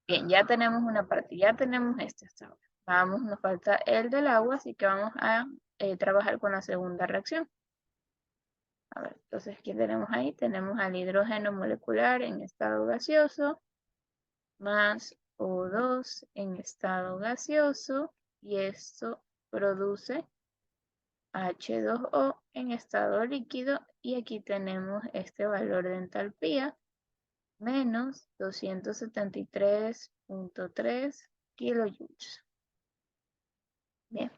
Bien, ya tenemos una parte, ya tenemos este hasta ahora. Vamos, nos falta el del agua, así que vamos a trabajar con la segunda reacción. A ver, entonces, ¿qué tenemos ahí? Tenemos al hidrógeno molecular en estado gaseoso, más O2 en estado gaseoso, y esto produce H2O en estado líquido, y aquí tenemos este valor de entalpía, menos 273.3 kilojoules. Bien.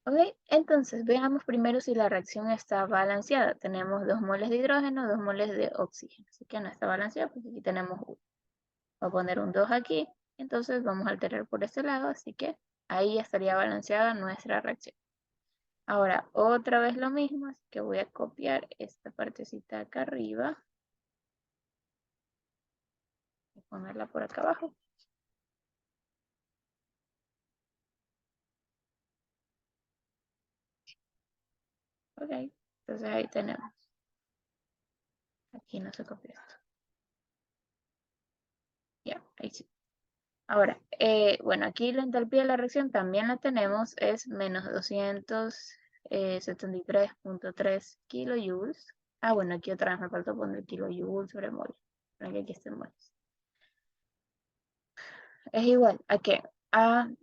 Ok, entonces veamos primero si la reacción está balanceada. Tenemos 2 moles de hidrógeno, 2 moles de oxígeno. Así que no está balanceada porque aquí tenemos 1. Voy a poner un 2 aquí. Entonces vamos a alterar por este lado. Así que ahí estaría balanceada nuestra reacción. Ahora, otra vez lo mismo. Así que voy a copiar esta partecita acá arriba. Y ponerla por acá abajo. Ok, entonces ahí tenemos. Aquí no se copió esto. Ya, ahí sí. Ahora, bueno, aquí la entalpía de la reacción también la tenemos, es menos 273.3 kilojoules. Ah, bueno, aquí otra vez me faltó poner kilojoules sobre mol, para que aquí estén moles. Es igual a que la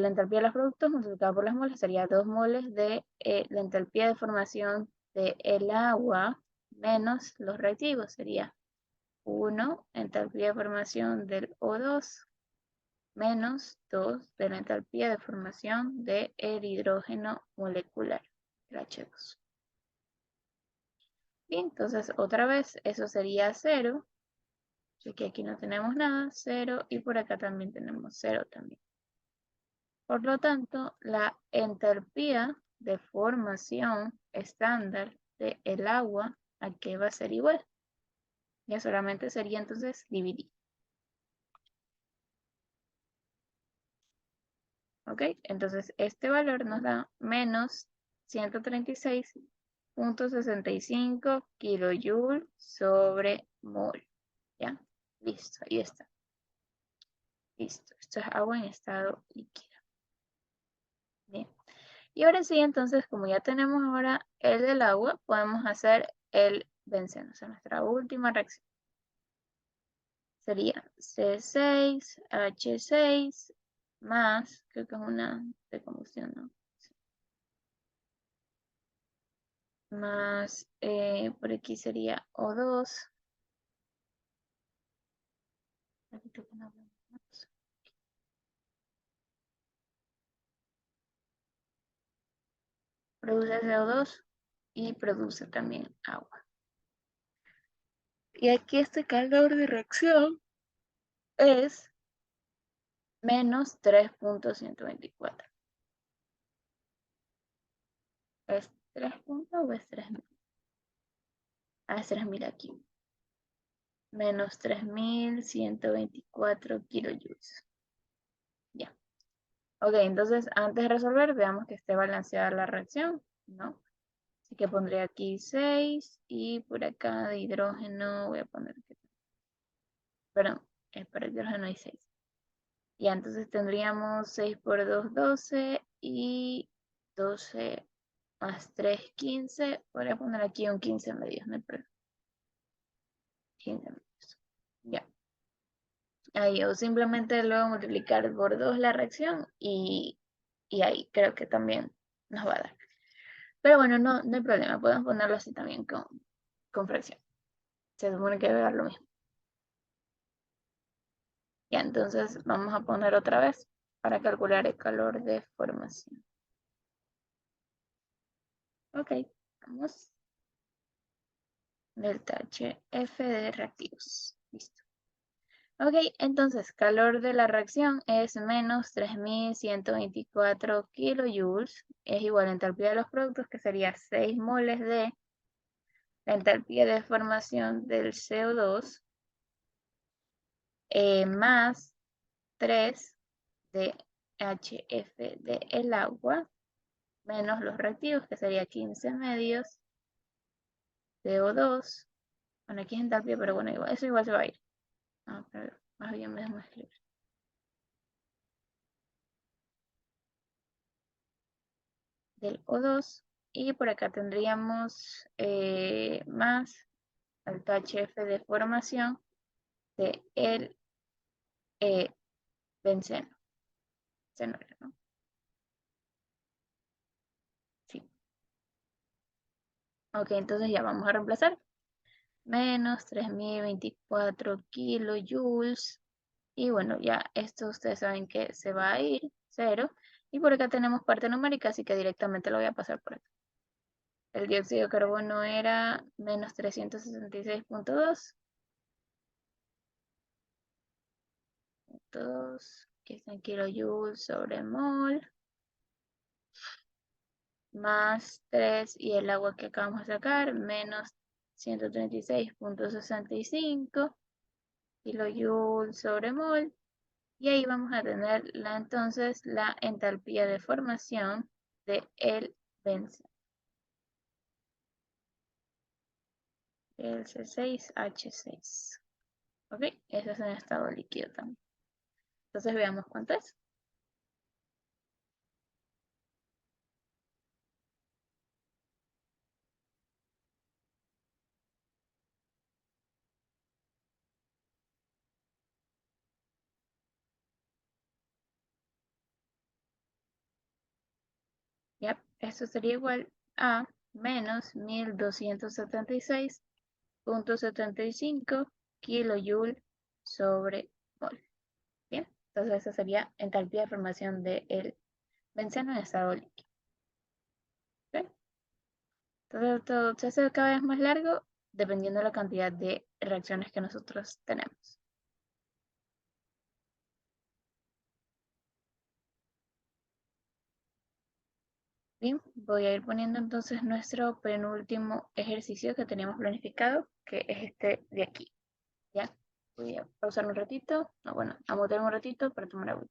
entalpía de los productos multiplicado por las moles sería 2 moles de la entalpía de formación del agua menos los reactivos, sería 1 entalpía de formación del O2 menos 2 de la entalpía de formación del hidrógeno molecular, el H2. Bien, entonces otra vez eso sería 0, así que aquí no tenemos nada, 0, y por acá también tenemos 0 también. Por lo tanto, la entalpía de formación estándar del agua, ¿a qué va a ser igual? Ya solamente sería entonces dividir. ¿Ok? Entonces este valor nos da menos 136.65 kilojoules sobre mol. ¿Ya? Listo, ahí está. Listo, esto es agua en estado líquido. Bien. Y ahora sí, entonces, como ya tenemos ahora el del agua, podemos hacer el benceno, o sea, nuestra última reacción. Sería C6H6 más, creo que es una de combustión, ¿no? Más, por aquí sería O2. Produce CO2 y produce también agua. Y aquí este calor de reacción es menos 3.124. ¿Es 3 puntos o es 3? hacer 3000 aquí. Menos 3124 kilojoules. Ya. Ok, entonces antes de resolver, veamos que esté balanceada la reacción, ¿no? Así que pondré aquí 6 y por acá de hidrógeno voy a poner, perdón, para hidrógeno hay 6. Ya, entonces tendríamos 6 por 2, 12 y 12 más 3, 15. Voy a poner aquí un 15 medios, no hay problema. 15 medios. Ya. Ahí, o simplemente luego multiplicar por 2 la reacción y ahí creo que también nos va a dar. Pero bueno, no hay problema, podemos ponerlo así también con fracción. Se supone que debe dar lo mismo. Ya, entonces vamos a poner otra vez para calcular el calor de formación. Ok, vamos. Delta HF de reactivos. Listo. Ok, entonces calor de la reacción es menos 3124 kilojoules. Es igual a la entalpía de los productos, que sería 6 moles de la entalpía de formación del CO2 más 3 de HF del agua menos los reactivos, que sería 15 medios CO2. Bueno, aquí es entalpía, pero bueno, igual, eso igual se va a ir. Pero más bien me déjame escribir. Del O2 y por acá tendríamos más el HF de formación de el benceno. Benceno, ¿no? Sí. Ok, entonces ya vamos a reemplazar. Menos 3024 kilojoules. Y bueno, ya esto ustedes saben que se va a ir, 0. Y por acá tenemos parte numérica, así que directamente lo voy a pasar por acá. El dióxido de carbono era menos 366.2. 2, que está en kilojoules sobre mol, más 3 y el agua que acabamos de sacar, menos 136.65 kilojoules sobre mol. Y ahí vamos a tener entonces la entalpía de formación de el benceno. El C6H6. Ok, eso es en estado líquido también. Entonces veamos cuánto es. Ya, esto sería igual a menos 1276.75 kilojoule sobre mol. Bien, entonces esa sería entalpía de formación del benceno en estado líquido. ¿Okay? Entonces todo se hace cada vez más largo dependiendo de la cantidad de reacciones que nosotros tenemos. Bien, voy a ir poniendo entonces nuestro penúltimo ejercicio que teníamos planificado, que es este de aquí. ¿Ya? Voy a pausar un ratito, no, bueno, a mutear un ratito para tomar agua.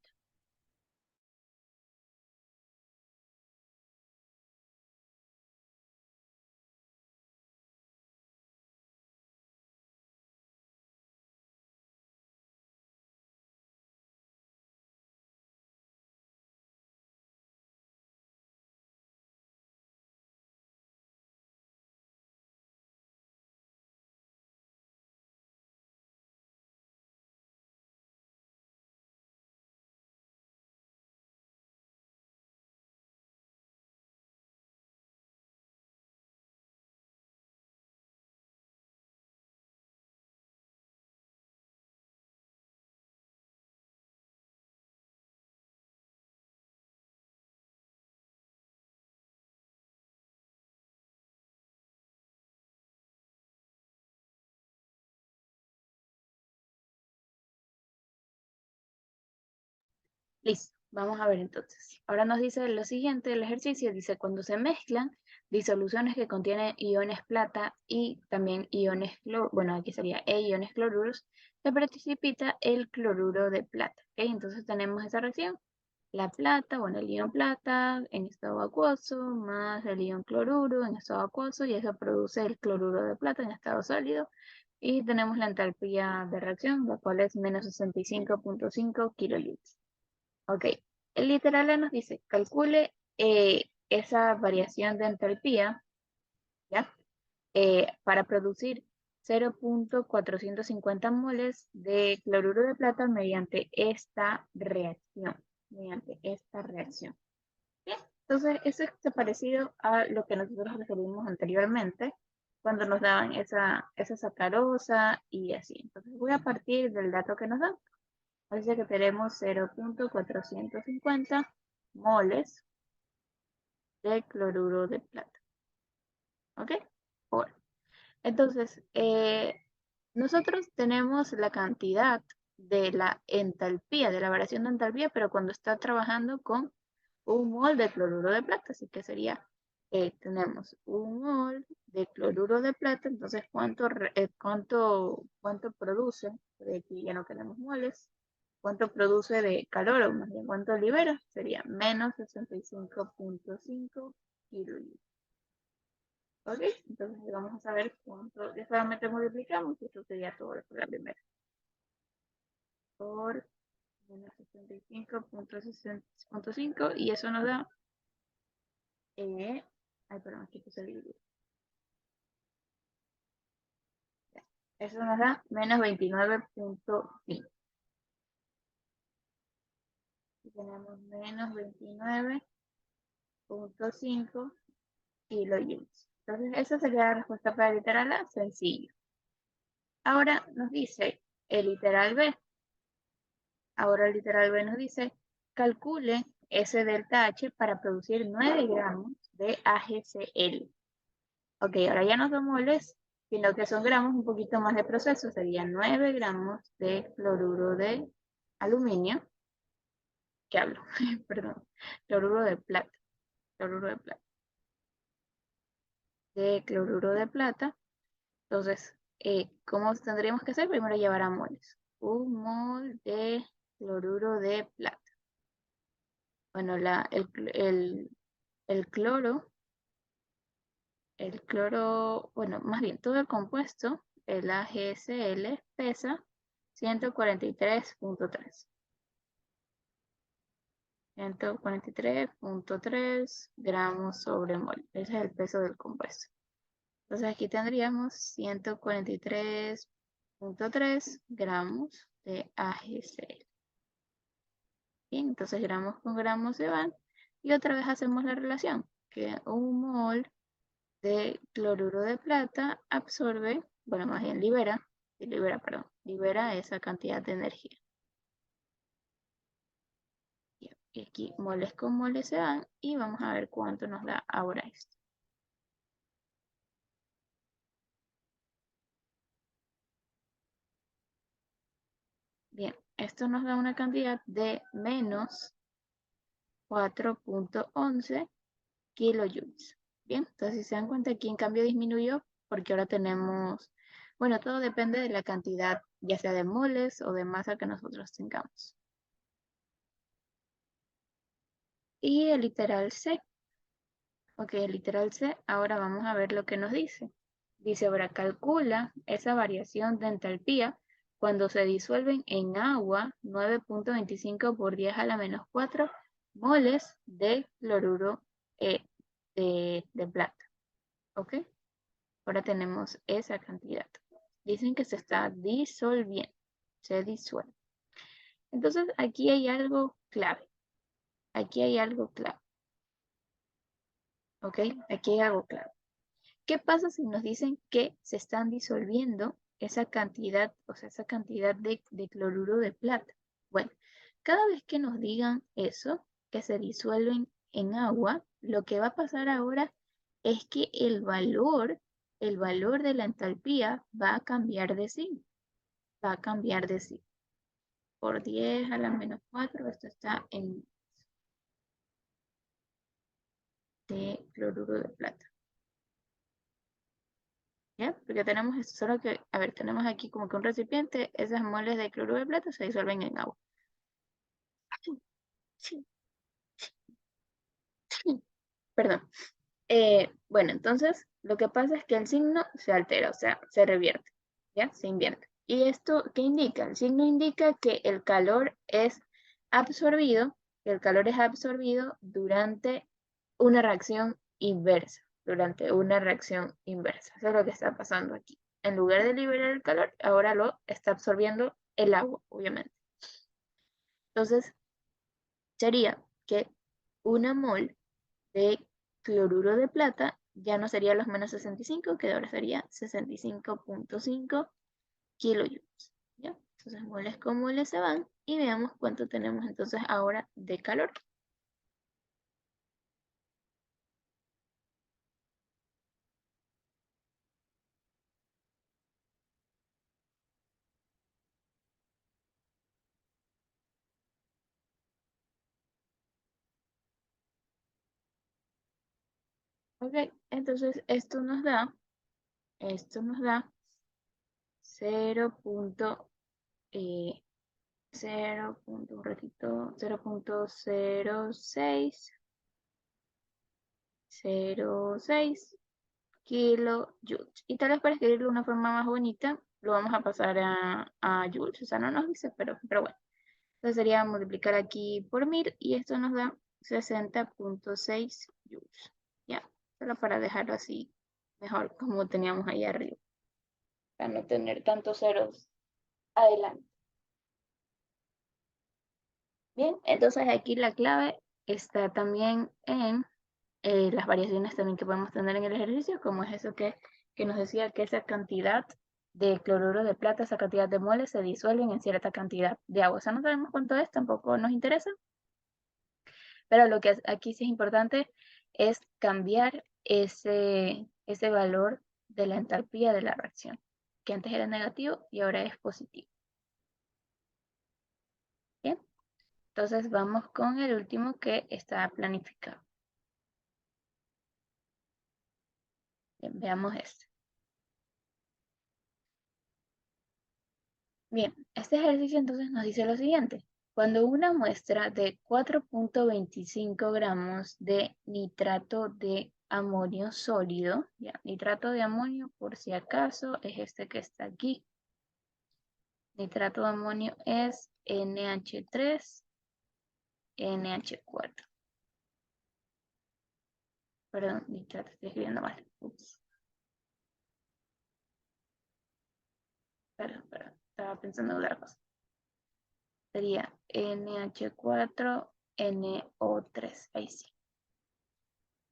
Listo, vamos a ver entonces. Ahora nos dice lo siguiente, el ejercicio dice, cuando se mezclan disoluciones que contienen iones plata y también iones cloro, bueno, aquí sería iones cloruros, se precipita el cloruro de plata. ¿Ok? Entonces tenemos esa reacción, la plata, bueno, el ion plata en estado acuoso, más el ion cloruro en estado acuoso, y eso produce el cloruro de plata en estado sólido. Y tenemos la entalpía de reacción, la cual es menos 65.5 kilojoules. Ok, el literal A nos dice, calcule esa variación de entalpía, ¿ya? Para producir 0.450 moles de cloruro de plata mediante esta reacción. Bien, entonces eso es parecido a lo que nosotros referimos anteriormente, cuando nos daban esa sacarosa y así. Entonces voy a partir del dato que nos dan. Así que tenemos 0.450 moles de cloruro de plata. ¿Ok? Bueno, entonces, nosotros tenemos la cantidad de la entalpía, de la variación de entalpía, pero cuando está trabajando con un mol de cloruro de plata. Así que sería, tenemos un mol de cloruro de plata, entonces, ¿cuánto produce? De aquí ya no tenemos moles. ¿Cuánto produce de calor? O más bien, ¿cuánto libera? Sería menos 65.5 kilojoules. ¿Ok? Entonces vamos a saber cuánto, ya solamente multiplicamos, y esto sería todo por la primera. Por menos 65.5, y eso nos da, ay, perdón, aquí puse el dividir. Eso nos da menos 29.5. Y tenemos menos 29.5 kilojoules. Entonces, esa sería la respuesta para el literal A, sencillo. Ahora nos dice el literal B. Ahora el literal B nos dice, calcule ese delta H para producir 9 gramos de AgCl. Ok, ahora ya no son moles, sino que son gramos, un poquito más de proceso. Serían 9 gramos de cloruro de aluminio. ¿Qué hablo? Perdón. Cloruro de plata. Cloruro de plata. De cloruro de plata. Entonces, ¿cómo tendríamos que hacer? Primero llevar a moles. Un mol de cloruro de plata. Bueno, el cloro, bueno, más bien todo el compuesto, el AgSL, pesa 143.3. 143.3 gramos sobre mol. Ese es el peso del compuesto. Entonces aquí tendríamos 143.3 gramos de AgCl. Bien, entonces gramos con gramos se van. Y otra vez hacemos la relación, que un mol de cloruro de plata absorbe, bueno, más bien libera esa cantidad de energía. Bien, y aquí moles con moles se van y vamos a ver cuánto nos da ahora esto. Bien, esto nos da una cantidad de menos 4.11 kilojoules. Bien, entonces si se dan cuenta aquí en cambio disminuyó porque ahora tenemos, bueno, todo depende de la cantidad, ya sea de moles o de masa que nosotros tengamos. Y el literal C. Ok, el literal C, ahora vamos a ver lo que nos dice. Dice, ahora calcula esa variación de entalpía cuando se disuelven en agua 9.25 por 10 a la menos 4 moles de cloruro de plata. ¿Ok? Ahora tenemos esa cantidad. Dicen que se está disolviendo, se disuelve. Entonces aquí hay algo clave. Aquí hay algo clave. ¿Ok? Aquí hay algo clave. ¿Qué pasa si nos dicen que se están disolviendo esa cantidad, o sea, esa cantidad de cloruro de plata? Bueno, cada vez que nos digan eso, que se disuelven en agua, lo que va a pasar ahora es que el valor de la entalpía va a cambiar de sí. Va a cambiar de sí. Por 10 a la menos 4, esto está en de cloruro de plata. ¿Ya? Porque tenemos esto, solo que, a ver, tenemos aquí como que un recipiente, esas moles de cloruro de plata se disuelven en agua. Perdón. Bueno, entonces lo que pasa es que el signo se altera, o sea, se revierte, ¿ya? Se invierte. ¿Y esto qué indica? El signo indica que absorbido, el calor es absorbido durante una reacción inversa, durante una reacción inversa. Eso es lo que está pasando aquí. En lugar de liberar el calor, ahora lo está absorbiendo el agua, obviamente. Entonces, sería que una mol de cloruro de plata ya no sería los menos 65, que ahora sería 65.5 kilojoules. ¿Ya? Entonces moles con moles se van y veamos cuánto tenemos entonces ahora de calor. Ok, entonces esto nos da 0. eh, 0.06 kilojoules. Y tal vez para escribirlo de una forma más bonita, lo vamos a pasar a joules. O sea, no nos dice, pero bueno. Entonces sería multiplicar aquí por 1000 y esto nos da 60.6 joules. Ya, solo para dejarlo así mejor como teníamos ahí arriba, para no tener tantos ceros adelante. Bien, entonces aquí la clave está también en las variaciones también que podemos tener en el ejercicio, como es eso que nos decía que esa cantidad de cloruro de plata, esa cantidad de moles se disuelven en cierta cantidad de agua. O sea, no sabemos cuánto es, tampoco nos interesa, pero lo que aquí sí es importante es cambiar ese valor de la entalpía de la reacción, que antes era negativo y ahora es positivo. Bien, entonces vamos con el último que está planificado. Bien, veamos este. Bien, este ejercicio entonces nos dice lo siguiente. Cuando una muestra de 4.25 gramos de nitrato de amonio sólido, ya, nitrato de amonio por si acaso es este que está aquí. Nitrato de amonio es NH3, NH4. Perdón, nitrato, estoy escribiendo mal. Ups, perdón, estaba pensando en otra cosa. Sería NH4NO3, ahí sí.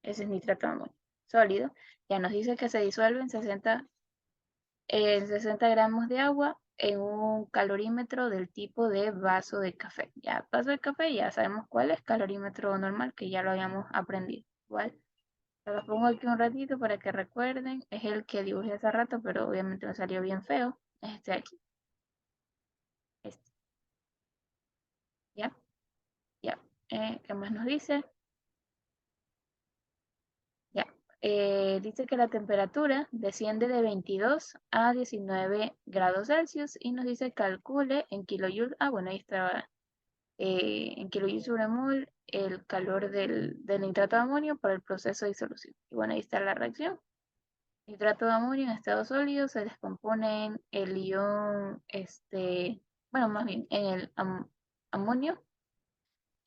Ese es nitrato de amonio sólido. Ya nos dice que se disuelve en 60 gramos de agua en un calorímetro del tipo de vaso de café. Ya, vaso de café, ya sabemos cuál es, calorímetro normal, que ya lo habíamos aprendido. Igual, se los pongo aquí un ratito para que recuerden. Es el que dibujé hace rato, pero obviamente me salió bien feo. Este de aquí. Este. Ya, ya. ¿Qué más nos dice? Ya. Dice que la temperatura desciende de 22 a 19 grados Celsius y nos dice calcule en kilojoules. Ah, bueno, ahí estaba. En kilojoules sobre mol el calor del nitrato de amonio para el proceso de disolución. Y bueno, ahí está la reacción. Nitrato de amonio en estado sólido se descompone en el ion, bueno, más bien en el amonio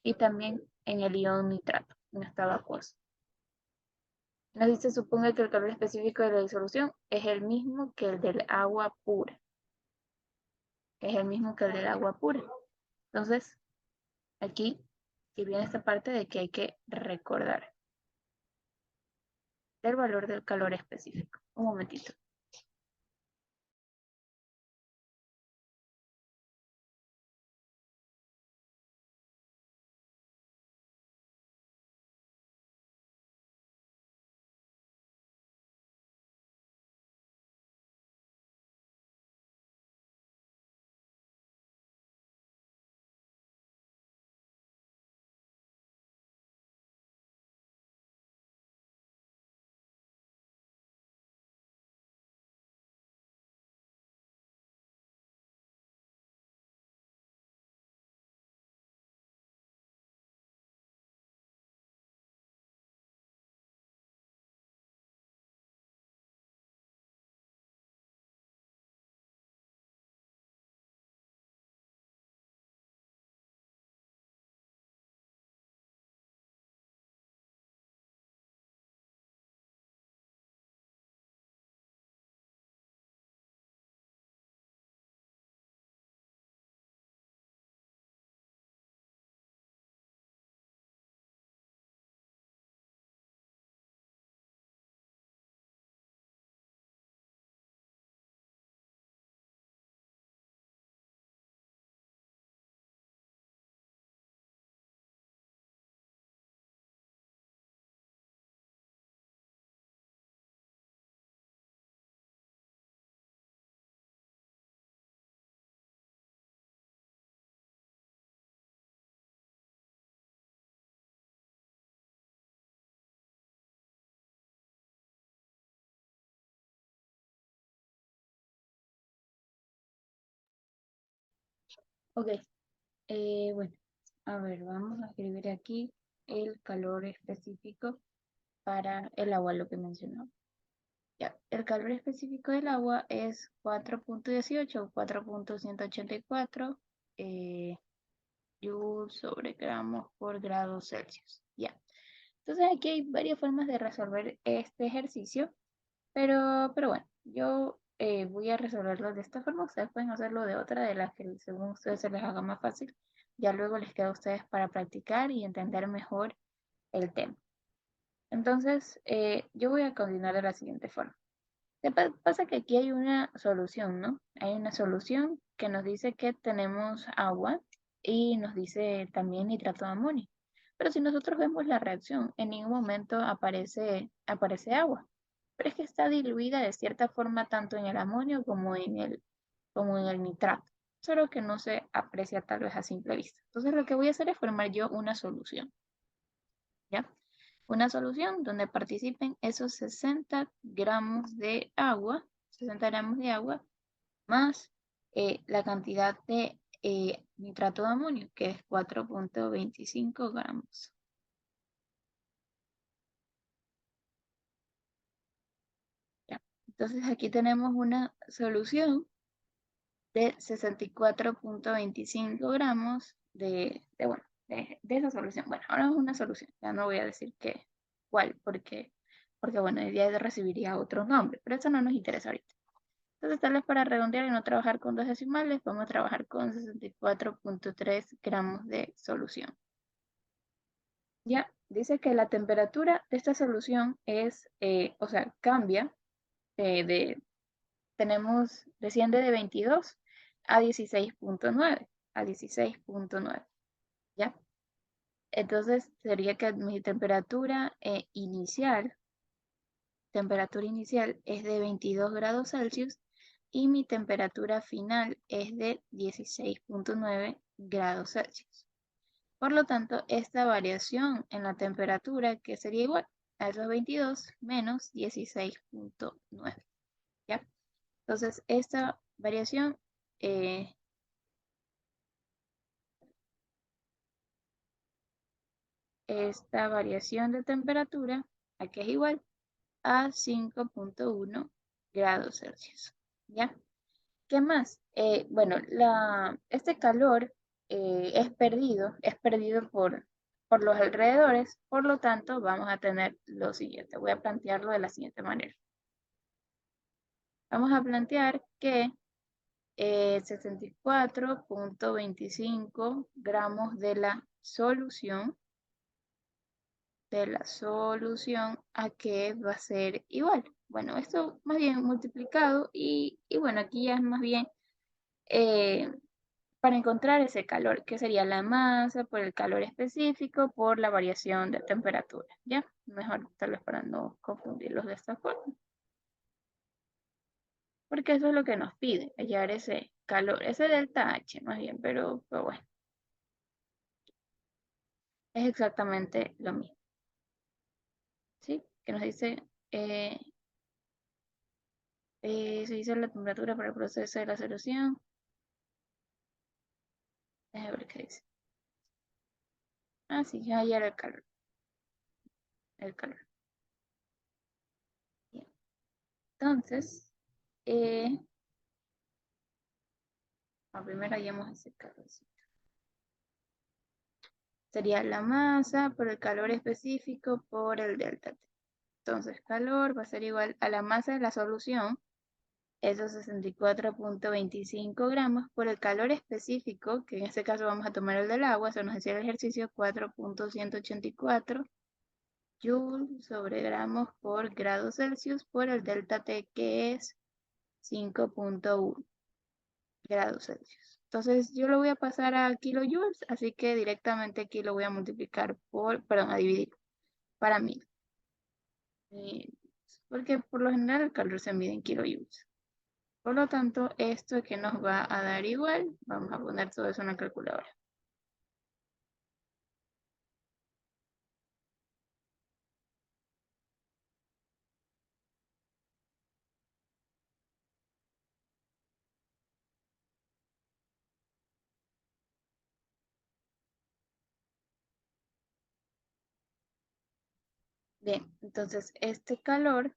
y también en el ion nitrato en estado acuoso. Nos dice, suponga que el calor específico de la disolución es el mismo que el del agua pura. Es el mismo que el del agua pura. Entonces, aquí y viene esta parte de que hay que recordar el valor del calor específico. Un momentito. Ok, bueno, a ver, vamos a escribir aquí el calor específico para el agua, lo que mencionó. Ya, el calor específico del agua es 4.18 o 4.184 eh, joules sobre gramos por grado Celsius. Ya. Entonces aquí hay varias formas de resolver este ejercicio, pero bueno, yo voy a resolverlo de esta forma. Ustedes pueden hacerlo de otra, de las que según ustedes se les haga más fácil. Ya luego les queda a ustedes para practicar y entender mejor el tema. Entonces, yo voy a continuar de la siguiente forma. Pasa que aquí hay una solución, ¿no? Hay una solución que nos dice que tenemos agua y nos dice también nitrato de amonio. Pero si nosotros vemos la reacción, en ningún momento aparece agua. Pero es que está diluida de cierta forma tanto en el amonio como en el nitrato. Solo que no se aprecia tal vez a simple vista. Entonces lo que voy a hacer es formar yo una solución, ¿ya? Una solución donde participen esos 60 gramos de agua, 60 gramos de agua, más la cantidad de nitrato de amonio, que es 4.25 gramos. ¿Ya? Entonces aquí tenemos una solución de 64.25 gramos bueno, de esa solución. Bueno, ahora es una solución, ya no voy a decir cuál, porque bueno, ya recibiría otro nombre, pero eso no nos interesa ahorita. Entonces, tal vez para redondear y no trabajar con dos decimales, vamos a trabajar con 64.3 gramos de solución. Ya, dice que la temperatura de esta solución es, o sea, cambia desciende de 22 a 16.9, a 16.9, ¿ya? Entonces, sería que mi temperatura inicial es de 22 grados Celsius y mi temperatura final es de 16.9 grados Celsius. Por lo tanto, esta variación en la temperatura, que sería igual a esos 22 menos 16.9, ¿ya? Entonces, eh, esta variación de temperatura, aquí es igual a 5.1 grados Celsius, ¿ya? ¿Qué más? Bueno, este calor es perdido por los alrededores, por lo tanto vamos a tener lo siguiente. Voy a plantearlo de la siguiente manera. Vamos a plantear que 64.25 gramos de la solución a que va a ser igual. Bueno, esto más bien multiplicado y bueno, aquí ya es más bien eh, para encontrar ese calor, que sería la masa por el calor específico por la variación de temperatura, ¿ya? Mejor tal vez para no confundirlos de esta forma, porque eso es lo que nos pide, hallar ese calor, ese delta H más bien, pero bueno, es exactamente lo mismo, ¿sí? Que nos dice, eh, se dice la temperatura para el proceso de la solución, déjame ver qué dice. Ah, sí, ya hallar el calor. Bien. Entonces, primero hallamos ese calor. Sería la masa por el calor específico por el delta T. Entonces, calor va a ser igual a la masa de la solución, esos 64.25 gramos, por el calor específico, que en este caso vamos a tomar el del agua, eso nos decía el ejercicio, 4.184 joules sobre gramos por grado Celsius, por el delta T, que es 5.1 grados Celsius. Entonces yo lo voy a pasar a kilojoules, así que directamente aquí lo voy a multiplicar a dividir para 1000. eh, Porque por lo general el calor se mide en kilojoules. Por lo tanto, esto que nos va a dar igual, vamos a poner todo eso en la calculadora. Bien, entonces este calor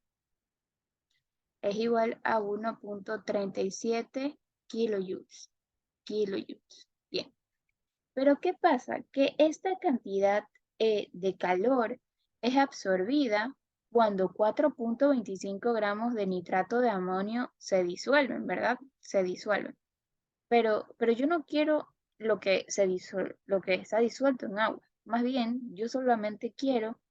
es igual a 1,37 kilojoules. Kilojoules. Bien. Pero ¿qué pasa? Que esta cantidad de calor es absorbida cuando 4,25 gramos de nitrato de amonio se disuelven, ¿verdad? Se disuelven. Pero yo no quiero lo que está disuelto en agua. Más bien, yo solamente quiero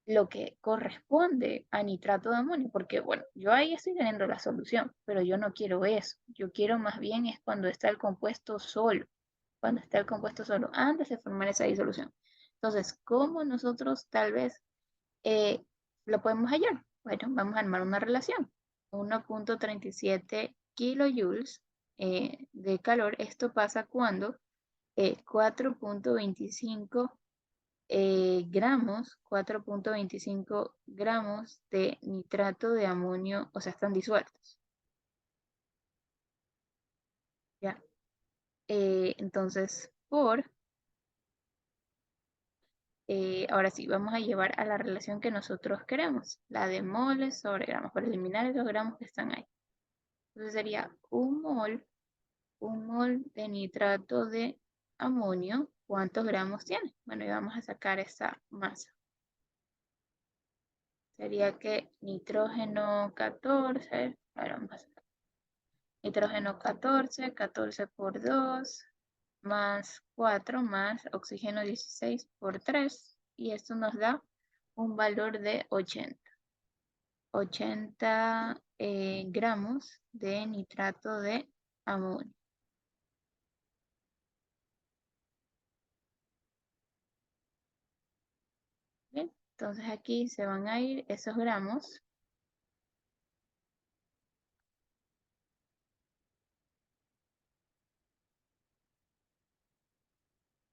lo que corresponde a nitrato de amonio, porque bueno, yo ahí estoy teniendo la solución, pero yo no quiero eso. Yo quiero más bien es cuando está el compuesto solo, cuando está el compuesto solo, antes de formar esa disolución. Entonces, ¿cómo nosotros tal vez eh, lo podemos hallar? Bueno, vamos a armar una relación. 1,37 kilojoules de calor. Esto pasa cuando 4,25 4,25 gramos de nitrato de amonio, o sea, están disueltos. ¿Ya? Entonces, ahora sí, vamos a llevar a la relación que nosotros queremos, la de moles sobre gramos, para eliminar esos gramos que están ahí. Entonces sería un mol de nitrato de amonio, ¿cuántos gramos tiene? Bueno, y vamos a sacar esa masa. Sería que nitrógeno 14, ahora vamos a sacar nitrógeno 14, 14 por 2, más 4, más oxígeno 16 por 3, y esto nos da un valor de 80 gramos de nitrato de amonio. Bien, entonces aquí se van a ir esos gramos.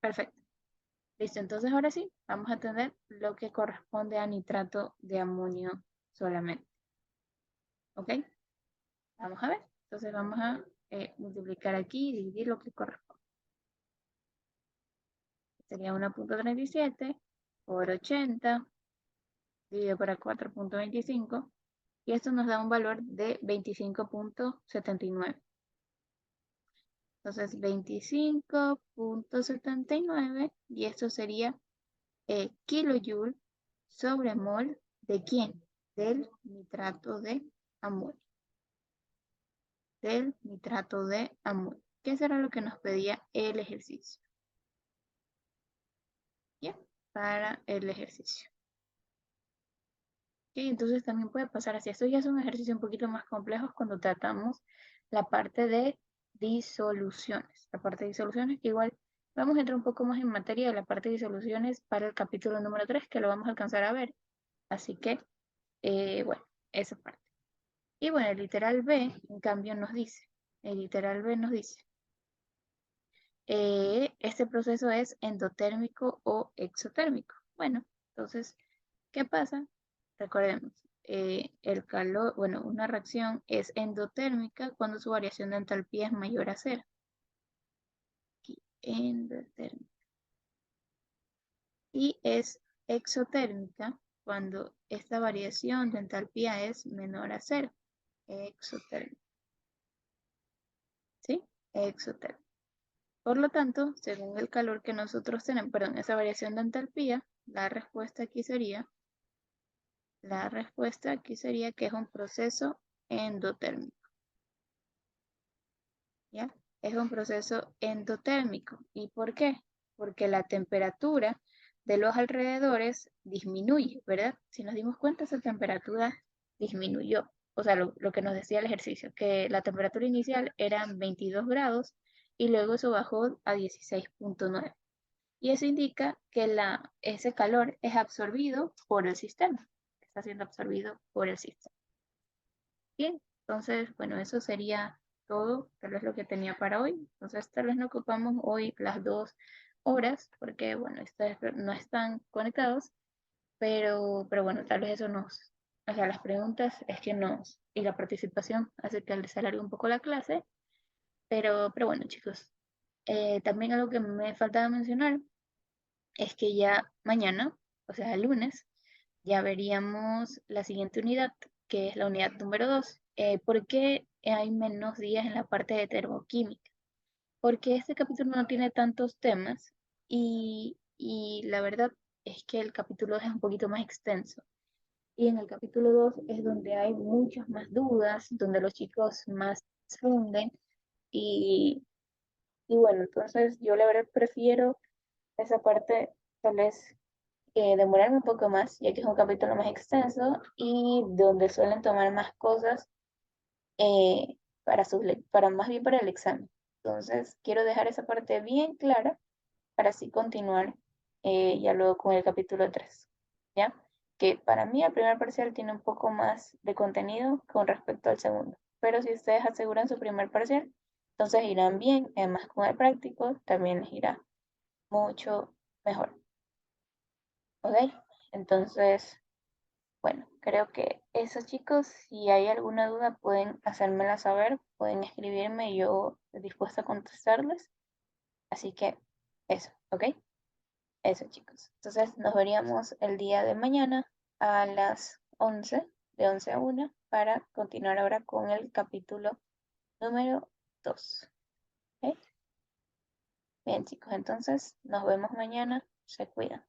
Perfecto. Listo, entonces ahora sí, vamos a tener lo que corresponde a nitrato de amonio solamente. ¿Ok? Vamos a ver. Entonces vamos a multiplicar aquí y dividir lo que corresponde. Sería 1,37 por 80 dividido por 4,25, y esto nos da un valor de 25,79. Entonces 25,79, y esto sería kilojoule sobre mol de ¿quién? Del nitrato de amonio. Del nitrato de amonio. ¿Qué será lo que nos pedía el ejercicio? ¿Ya? Para el ejercicio. ¿Ok? Entonces también puede pasar así. Esto ya es un ejercicio un poquito más complejo cuando tratamos la parte de disoluciones. La parte de disoluciones que igual vamos a entrar un poco más en materia de la parte de disoluciones para el capítulo número 3, que lo vamos a alcanzar a ver. Así que, bueno, esa parte. Y bueno, el literal B, en cambio, nos dice, el literal B nos dice, este proceso es endotérmico o exotérmico. Bueno, entonces, ¿qué pasa? Recordemos, el calor, bueno, una reacción es endotérmica cuando su variación de entalpía es mayor a cero. Aquí, endotérmica. Y es exotérmica cuando esta variación de entalpía es menor a cero. Exotérmica. ¿Sí? Exotérmica. Por lo tanto, según el calor que nosotros tenemos, perdón, esa variación de entalpía, la respuesta aquí sería que es un proceso endotérmico, ¿ya? Es un proceso endotérmico. ¿Y por qué? Porque la temperatura de los alrededores disminuye, ¿verdad? Si nos dimos cuenta, esa temperatura disminuyó. O sea, lo que nos decía el ejercicio, que la temperatura inicial eran 22 grados y luego eso bajó a 16,9. Y eso indica que ese calor es absorbido por el sistema, está siendo absorbido por el sistema. Bien, entonces, bueno, eso sería todo, tal vez lo que tenía para hoy. Entonces, tal vez no ocupamos hoy las 2 horas, porque, bueno, no están conectados, pero bueno, tal vez eso o sea, las preguntas es que y la participación hace que se alargue un poco la clase, pero bueno, chicos, también algo que me faltaba mencionar es que ya mañana, o sea, el lunes, Ya veríamos la siguiente unidad, que es la unidad número 2. ¿Por qué hay menos días en la parte de termoquímica? Porque este capítulo no tiene tantos temas y la verdad es que el capítulo 2 es un poquito más extenso. Y en el capítulo 2 es donde hay muchas más dudas, donde los chicos más se hunden. Y, y bueno, entonces yo la verdad prefiero esa parte, tal vez demorarme un poco más, ya que es un capítulo más extenso y donde suelen tomar más cosas para más bien para el examen. Entonces, quiero dejar esa parte bien clara para así continuar ya luego con el capítulo 3, ¿ya? Que para mí el primer parcial tiene un poco más de contenido con respecto al segundo. Pero si ustedes aseguran su primer parcial, entonces irán bien. Además, con el práctico también les irá mucho mejor. ¿Ok? Entonces, bueno, creo que eso, chicos, si hay alguna duda pueden hacérmela saber, pueden escribirme y yo estoy dispuesta a contestarles. Así que eso, ¿ok? Eso, chicos. Entonces nos veríamos el día de mañana a las 11, de 11 a 1, para continuar ahora con el capítulo número 2. ¿Ok? Bien, chicos, entonces nos vemos mañana. Se cuidan.